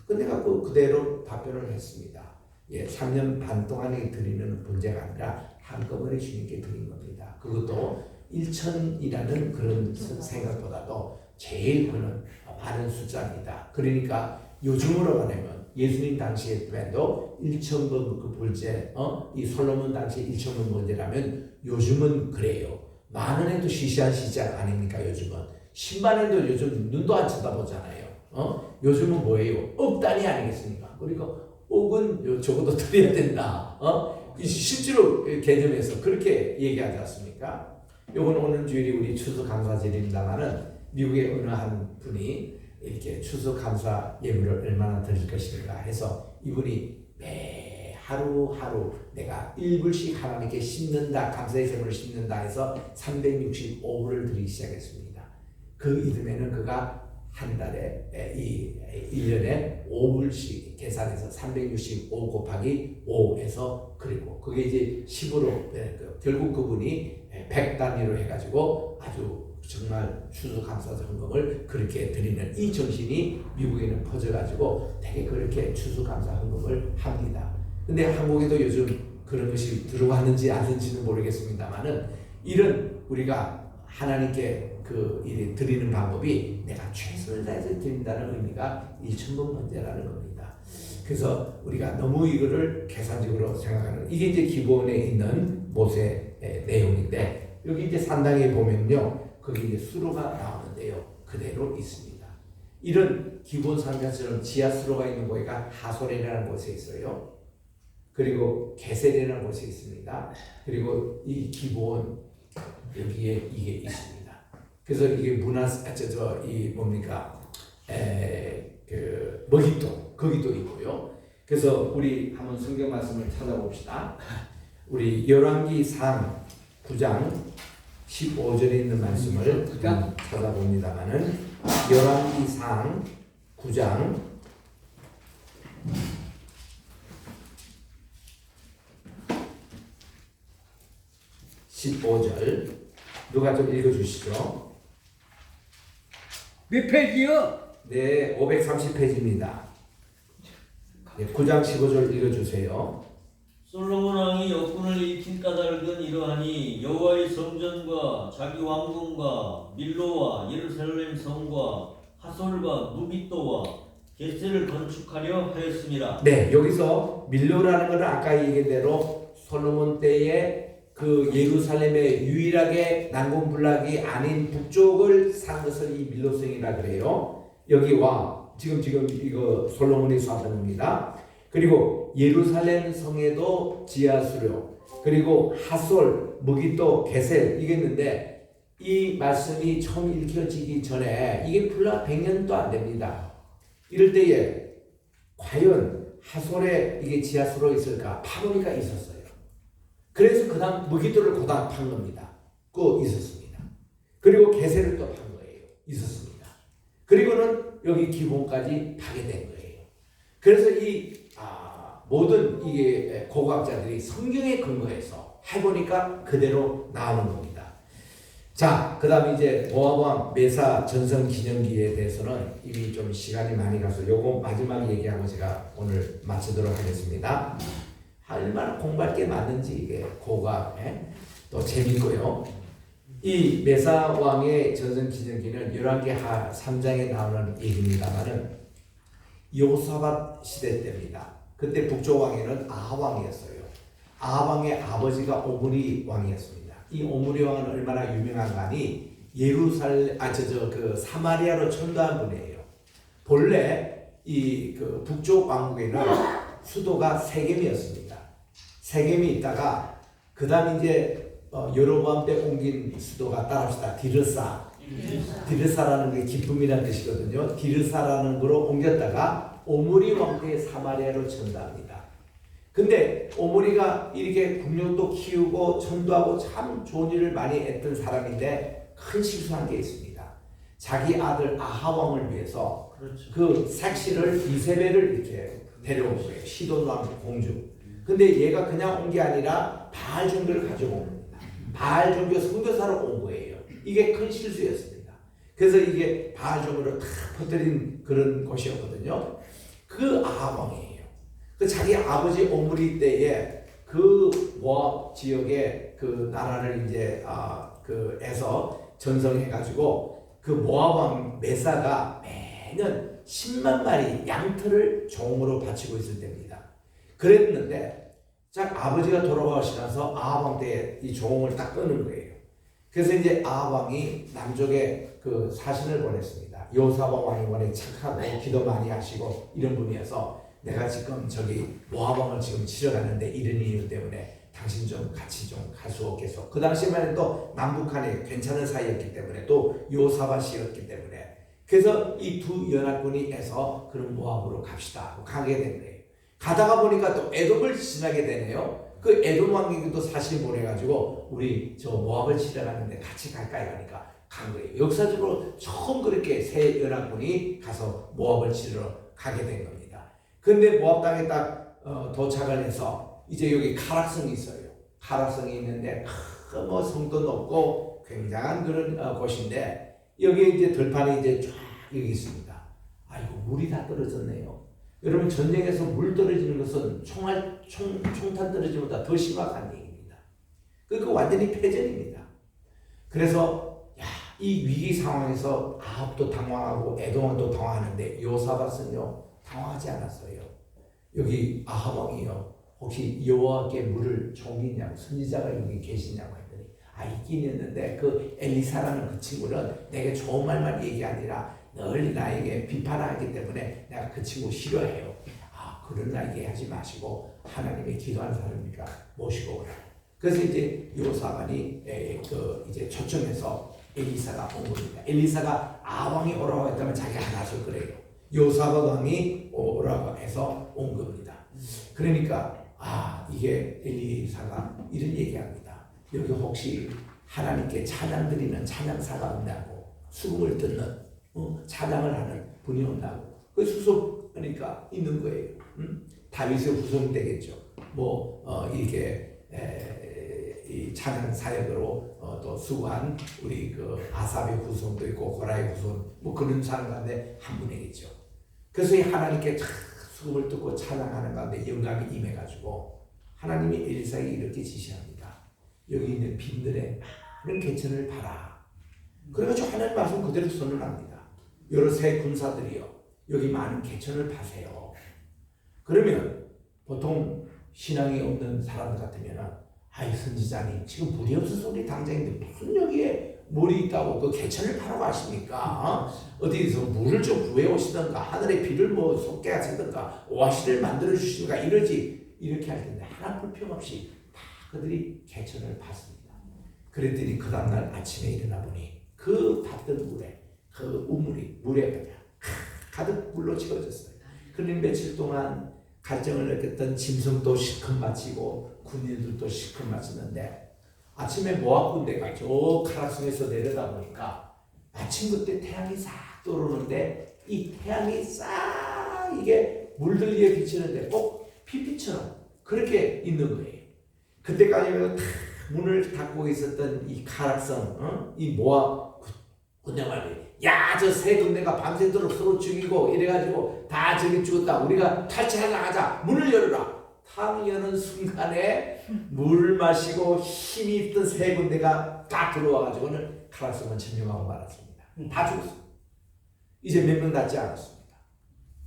근데 내가 그대로 답변을 했습니다. 예, 3년 반 동안에 드리는 번제가 아니라 한꺼번에 주님께 드린 겁니다. 그것도 1,000이라는 그런 생각보다도 제일 그는 많은 숫자입니다. 그러니까 요즘으로 말하면 예수님 당시에도 1,000번 그 번제, 이 솔로몬 당시 1,000번 번제라면 요즘은 그래요. 10,000원에도 시시한 시장 아닙니까? 요즘은 100,000원에도 요즘 눈도 안 쳐다보잖아요. 요즘은 뭐예요? 억 단위 아니겠습니까? 그러니까 억은 적어도 드려야 된다. 실제로 개념에서 그렇게 얘기하지 않습니까? 요건 오늘 주일이 우리 추수감사절입니다만은 미국의 어느 한 분이 이렇게 추수감사 예물을 얼마나 드릴 것인가 해서 이분이 매 하루하루 내가 1불씩 하나님께 심는다, 감사의 제물을 심는다 해서 365불을 드리기 시작했습니다. 그 이듬해는 그가 한 달에 1년에 5불씩 계산해서 365 곱하기 5에서 그리고 그게 이제 10으로 결국 그분이 100단위로 해가지고 아주 정말 추수감사 헌금을 그렇게 드리는 이 정신이 미국에는 퍼져가지고 되게 그렇게 추수감사 헌금을 합니다. 근데 한국에도 요즘 그런 것이 들어왔는지 안 왔는지는 모르겠습니다만은 이런 우리가 하나님께 그 드리는 방법이 내가 최선을 다해서 드린다는 의미가 1,000번 번제라는 겁니다. 그래서 우리가 너무 이거를 계산적으로 생각하는 이게 이제 기본에 있는 모세 내용인데 여기 이제 산당에 보면요 거기 이제 수로가 나오는데요 그대로 있습니다. 이런 기본 상자처럼 지하 수로가 있는 곳가 하솔이라는 곳에 있어요. 그리고 게셀이라는 곳에 있습니다. 그리고 이 기본 여기에 이게 있습니다. 그래서 이게 이 뭡니까? 그 머깃도 거기도 있고요. 그래서 우리 한번 성경 말씀을 찾아봅시다. 우리 열왕기상 9장 15절에 있는 말씀을 찾아봅니다만은 열왕기상 9장 15절 누가 좀 읽어주시죠. 몇 페이지요? 네, 530페이지입니다. 네, 9장 15절 읽어주세요. 솔로몬 왕이 역군을 일으킨 까닭은 이러하니 여호와의 성전과 자기 왕궁과 밀로와 예루살렘 성과 하솔과 무깃도와 게셀을 건축하려 하였습니다. 네, 여기서 밀로라는 것은 아까 얘기한 대로 솔로몬 때에 그 예루살렘의 유일하게 난공불락이 아닌 북쪽을 산 것을 이 밀로성이라 그래요. 여기와 지금 이거 솔로몬이 쐈던 겁니다. 그리고 예루살렘 성에도 지하수로 그리고 하솔, 무깃도, 게셀 이게 있는데 이 말씀이 처음 읽혀지기 전에 이게 불과 100년도 안 됩니다. 이럴 때에 과연 하솔에 이게 지하수로 있을까? 파보니까 있었어요. 그래서 그 다음 무기토를 고다 판 겁니다. 그 있었습니다. 그리고 개세를 또 판 거예요. 있었습니다. 그리고는 여기 기본까지 파괴된 거예요. 그래서 이 모든 이게 고고학자들이 성경에 근거해서 해보니까 그대로 나오는 겁니다. 자, 그 다음에 이제 모압왕 메사 전성 기념기에 대해서는 이미 좀 시간이 많이 가서 요거 마지막 얘기하고 제가 오늘 마치도록 하겠습니다. 얼마나 공부할 게 많은지 이게 고가 또 재밌고요. 이 메사 왕의 전성 기념기는 열왕기 3장에 나오는 얘기입니다만은 여호사밧 시대 때입니다. 그때 북쪽 왕에는 아합 왕이었어요. 아합 왕의 아버지가 오므리 왕이었습니다. 이 오므리 왕은 얼마나 유명한가 하니 그 사마리아로 천도한 분이에요. 본래 이 그 북쪽 왕국에는 수도가 세겜이었습니다. 세겜이 있다가 그 다음 이제 여로보암 때 옮긴 수도가 따라합시다. 디르사라는 게 기쁨이라는 뜻이거든요. 디르사라는 거로 옮겼다가 오므리 왕 때 사마리아로 천도합니다. 근데 오므리가 이렇게 국력도 키우고 천도하고 참 좋은 일을 많이 했던 사람인데 큰 실수한 게 있습니다. 자기 아들 아하 왕을 위해서 그 색시를 이세벨을 이렇게 데려온 거예요. 시돈 왕 공주. 근데 얘가 그냥 온 게 아니라 바알 종교를 가지고 온 겁니다. 바알 종교 선교사로 온 거예요. 이게 큰 실수였습니다. 그래서 이게 바알 종교를 다 퍼뜨린 그런 곳이었거든요. 그 아하 왕이에요. 그 자기 아버지 오므리 때에 그 모압 지역의 그 나라를 이제 에서 전성해가지고 그 모압 왕 메사가 매년 10만 마리 양털을 종으로 바치고 있을 때입니다. 그랬는데 자 아버지가 돌아가시면서 아합 왕 때 이 종을 딱 끊은 거예요. 그래서 이제 아합 왕이 남쪽에 그 사신을 보냈습니다. 여호사밧 왕이 원래 착하고 기도 많이 하시고 이런 분이어서 내가 지금 저기 모압 왕을 지금 치러가는데 이런 이유 때문에 당신 좀 같이 좀 갈 수 없겠어. 그 당시에는 또 남북한이 괜찮은 사이였기 때문에 또 여호사밧이었기 때문에 그래서 이 두 연합군이 해서 그럼 모압으로 갑시다 하고 가게 된 거예요. 가다가 보니까 또 에돔을 지나게 되네요. 그 에돔 왕에게도 사실 보내가지고 우리 저 모압을 치러 가는데 같이 갈까요? 하니까 간 거예요. 역사적으로 처음 그렇게 세 연합군이 가서 모압을 치러 가게 된 겁니다. 근데 모압 땅에 딱 도착을 해서 이제 여기 카락성이 있어요. 카락성이 있는데 큰 뭐 성도 높고 굉장한 그런 곳인데 여기에 이제 들판이 이제 쫙 여기 있습니다. 아이고 물이 다 떨어졌네요. 여러분 전쟁에서 물 떨어지는 것은 총탄 떨어지는 것보다 더 심각한 얘기입니다. 그러니까 완전히 패전입니다. 그래서 이 위기 상황에서 아합도 당황하고 에돔도 당황하는데 여호사밧은요 당황하지 않았어요. 여기 아합 왕이요 혹시 여호와께 물을 종이 있냐고 선지자가 여기 계시냐고 했더니 있긴 있는데 그 엘리사라는 그 친구는 내게 좋은 말만 얘기 아니라 늘 나에게 비판하기 때문에 내가 그 친구 싫어해요. 그런 날 얘기하지 마시고 하나님의 기도하는 사람이니까 모시고 오라. 그래서 이제 여호사밧이 이제 초청해서 엘리사가 온 겁니다. 엘리사가 왕이 오라고 했다면 자기가 나설 거래요. 여호사밧 왕이 오라고 해서 온 겁니다. 그러니까 이게 엘리사가 이런 얘기합니다. 여기 혹시 하나님께 찬양 드리는 찬양사가 없냐고 수금을 듣는 찬양을 하는 분이 없냐고 그 수송하니까 있는 거예요. 다윗의 후손 되겠죠. 이렇게 이 찬양 사역으로 또 수고한 우리 그 아삽의 후손도 있고 고라의 후손 그런 사람 가운데 한 분이겠죠. 그래서 이 하나님께 수금을 듣고 찬양하는 가운데 영감이 임해가지고 하나님이 엘리사에게 이렇게 지시합니다. 여기 있는 빈들의 많은 개천을 봐라. 그래가지고 하나님 말씀 그대로 선언합니다. 여러 세 군사들이요 여기 많은 개천을 파세요. 그러면 보통 신앙이 없는 사람들 같으면 선지자님 지금 물이 없어서 우리 당장인데 무슨 여기에 물이 있다고 그 개천을 파러 가십니까? 어디서 물을 좀 구해 오시던가 하늘의 비를 쏟게 하시던가 오아시를 만들어 주시던가 이렇게 할 텐데 하나 불평 없이 다 그들이 개천을 팠습니다. 그랬더니 그 다음날 아침에 일어나 보니 그 팠던 물에 그 우물이 물에 가득 물로 채워졌어요. 그러니 며칠 동안 갈증을 느꼈던 짐승도 실컷 마치고 군인들도 실컷 마치는데 아침에 모압 군대가 저 카락성에서 내려다 보니까 아침 그때 태양이 싹 들어오는데 이 태양이 싹 이게 물들기에 비치는데 꼭 피피처럼 그렇게 있는 거예요. 그때까지는 다 문을 닫고 있었던 이 카락성, 이 모압 군대 말이에요. 야, 저 세 군대가 밤새도록 서로 죽이고 이래가지고 다 저기 죽었다. 우리가 탈취하러 나가자. 문을 열어라. 탕 여는 순간에 물 마시고 힘이 있던 세 군대가 다 들어와가지고는 카락성은 점령하고 말았습니다. 다 죽었습니다. 이제 몇 명 남지 않았습니다.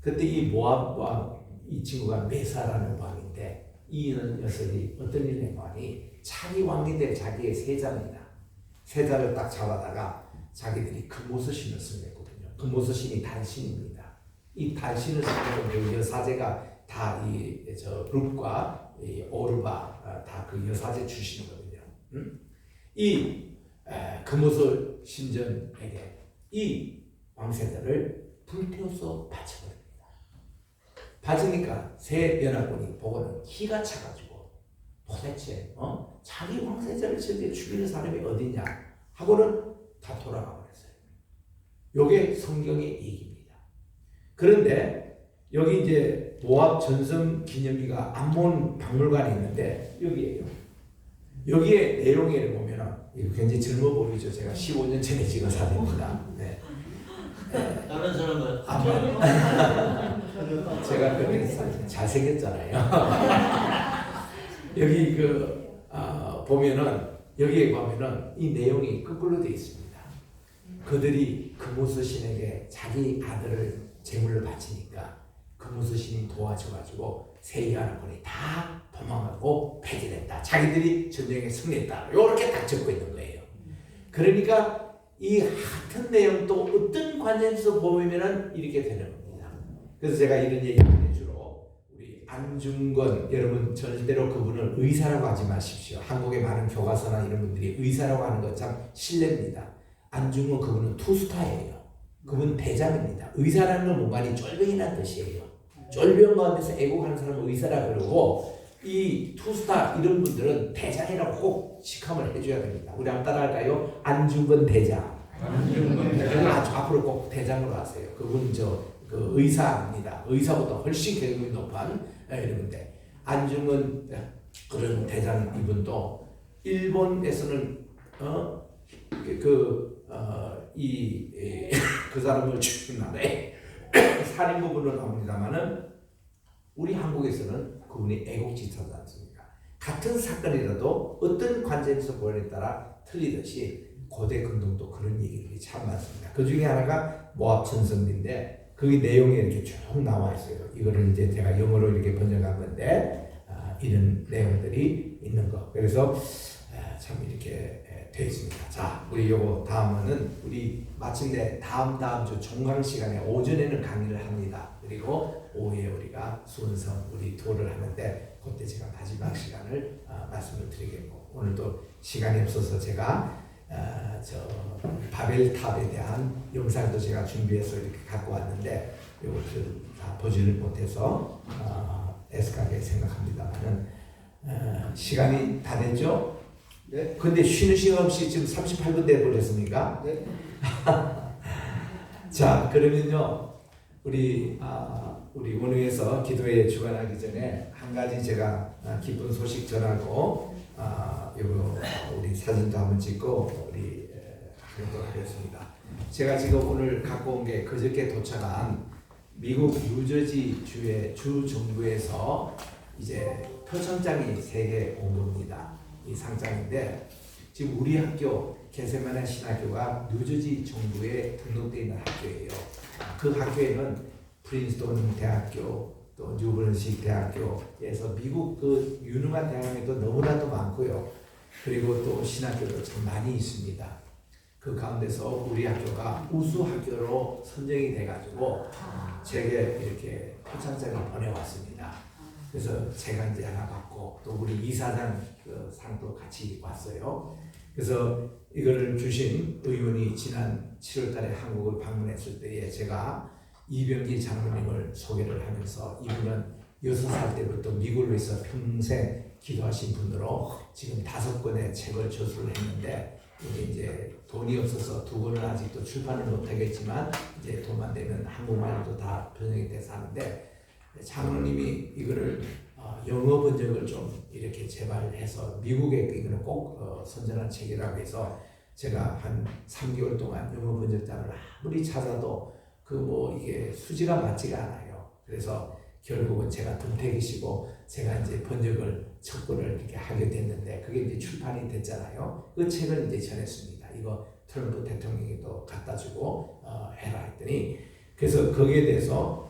그때 이 모압 왕, 이 친구가 메사라는 왕인데 이 녀석이 어떤 일을 했더니 자기 왕이 될 자기의 세자입니다. 세자를 딱 잡아다가 자기들이 금오서신을 쓰냈거든요. 금오서신이 단신입니다. 이 단신을 쓰는 여사제가 다 이 저 룹과 이 오르바 다 그 여사제 출신이거든요. 이 금오서 신전에게 이 왕세자를 불태워서 바쳐버립니다. 바치니까 새 연합군이 보고는 기가 차가지고 도대체 자기 왕세자를 저렇게 죽이는 사람이 어디냐 하고는 다 돌아가 버렸어요. 요게 성경의 얘기입니다. 그런데 여기 이제 모압 전성 기념비가 암몬 박물관에 있는데 여기에요. 여기에 내용을 보면은 이거 굉장히 젊어 보이죠. 제가 15년 전에 찍은 사진입니다. 네. 다른 사람은 제가 그때 잘생겼잖아요. 여기 보면은 여기에 보면은 이 내용이 거꾸로 되어 있습니다. 그들이 금오서 신에게 자기 아들을 제물로 바치니까 금오서 신이 도와줘가지고 세 연합군이 다 도망하고 패전했다. 자기들이 전쟁에 승리했다. 이렇게 딱 적고 있는 거예요. 그러니까 이 같은 내용도 어떤 관점에서 보면은 이렇게 되는 겁니다. 그래서 제가 이런 얘기를 주로 우리 안중근 여러분 절대로 그분을 의사라고 하지 마십시오. 한국의 많은 교과서나 이런 분들이 의사라고 하는 것 참 실례입니다. 안중근 그분은 투스타예요. 그분 대장입니다. 의사라는 건 뭔가니 쫄병이라는 뜻이에요. 쫄병 가운데서 애국하는 사람은 의사라 그러고 이 투스타 이런 분들은 대장이라고 꼭 직함을 해줘야 됩니다. 우리 한번 따라할까요? 안중근 대장. 안중근 대장. 앞으로 꼭 대장으로 하세요. 그분 그 의사입니다. 의사보다 훨씬 계급이 높은 이런데 안중근 그런 대장 이분도 일본에서는 그 사람을 죽인 날에 살인 부분은 나옵니다만은 우리 한국에서는 그분이 애국지사지 않습니까? 같은 사건이라도 어떤 관점에서 보느냐에 따라 틀리듯이 고대 근동도 그런 얘기들이 참 많습니다. 그 중에 하나가 모압 전성기인데 그 내용이 이렇게 쭉 나와 있어요. 이거를 이제 제가 영어로 이렇게 번역한 건데 이런 내용들이 있는 거. 그래서 참 이렇게 되어 있습니다. 자, 우리 요거 다음은 우리 마침내 다음 주 종강 시간에 오전에는 강의를 합니다. 그리고 오후에 우리가 순서 우리 도를 하는데 그때 제가 마지막 시간을 말씀을 드리겠고 오늘도 시간이 없어서 제가 바벨탑에 대한 영상도 제가 준비해서 이렇게 갖고 왔는데 이것을 다 보지를 못해서 애석하게 생각합니다만은 시간이 다 됐죠? 네. 근데 쉬는 시간 없이 지금 38분 돼 버렸습니까? 네. 자, 그러면요 우리 원우에서 기도에 주관하기 전에 한 가지 제가 기쁜 소식 전하고 요거 우리 사진도 한번 찍고 우리 하도록 하겠습니다. 제가 지금 오늘 갖고 온 게 그저께 도착한 미국 뉴저지 주의 주 정부에서 이제 표창장이 3개 온 겁니다. 이 상장인데 지금 우리 학교 게세마네 신학교가 뉴저지 정부에 등록되어 있는 학교예요. 그 학교에는 프린스턴 대학교 또 뉴버런시 대학교에서 미국 그 유능한 대학에도 너무나도 많고요. 그리고 또 신학교도 참 많이 있습니다. 그 가운데서 우리 학교가 우수 학교로 선정이 돼가지고 제게 이렇게 표창장을 보내왔습니다. 그래서 제가 이제 하나 받고 또 우리 이사장 그 상도 같이 왔어요. 그래서 이거를 주신 의원이 지난 7월달에 한국을 방문했을 때에 제가 이병기 장로님을 소개를 하면서 이분은 6살 때부터 미국을 위해서 평생 기도하신 분으로 지금 5권의 책을 저술을 했는데 이게 이제 돈이 없어서 2권을 아직도 출판을 못하겠지만 이제 돈만 되면 한국말로도 다 번역이 돼서 하는데 장로님이 이거를 영어 번역을 좀 이렇게 제발해서 미국에 이거는 꼭 선전한 책이라고 해서 제가 한 3개월 동안 영어 번역자를 아무리 찾아도 그 뭐 이게 수지가 맞지가 않아요. 그래서 결국은 제가 덤택이시고 제가 이제 번역을 첫 권을 이렇게 하게 됐는데 그게 이제 출판이 됐잖아요. 그 책을 이제 전했습니다. 이거 트럼프 대통령이 또 갖다 주고 해라 했더니 그래서 거기에 대해서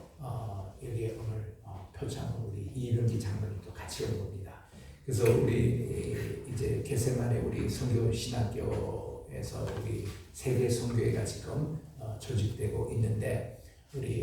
여기 오늘 표창을 우리 이병기 장로님도 같이 온 겁니다. 그래서 우리 이제 겟세마네 우리 선교 신학교에서 우리 세계 선교회가 지금 조직되고 있는데 우리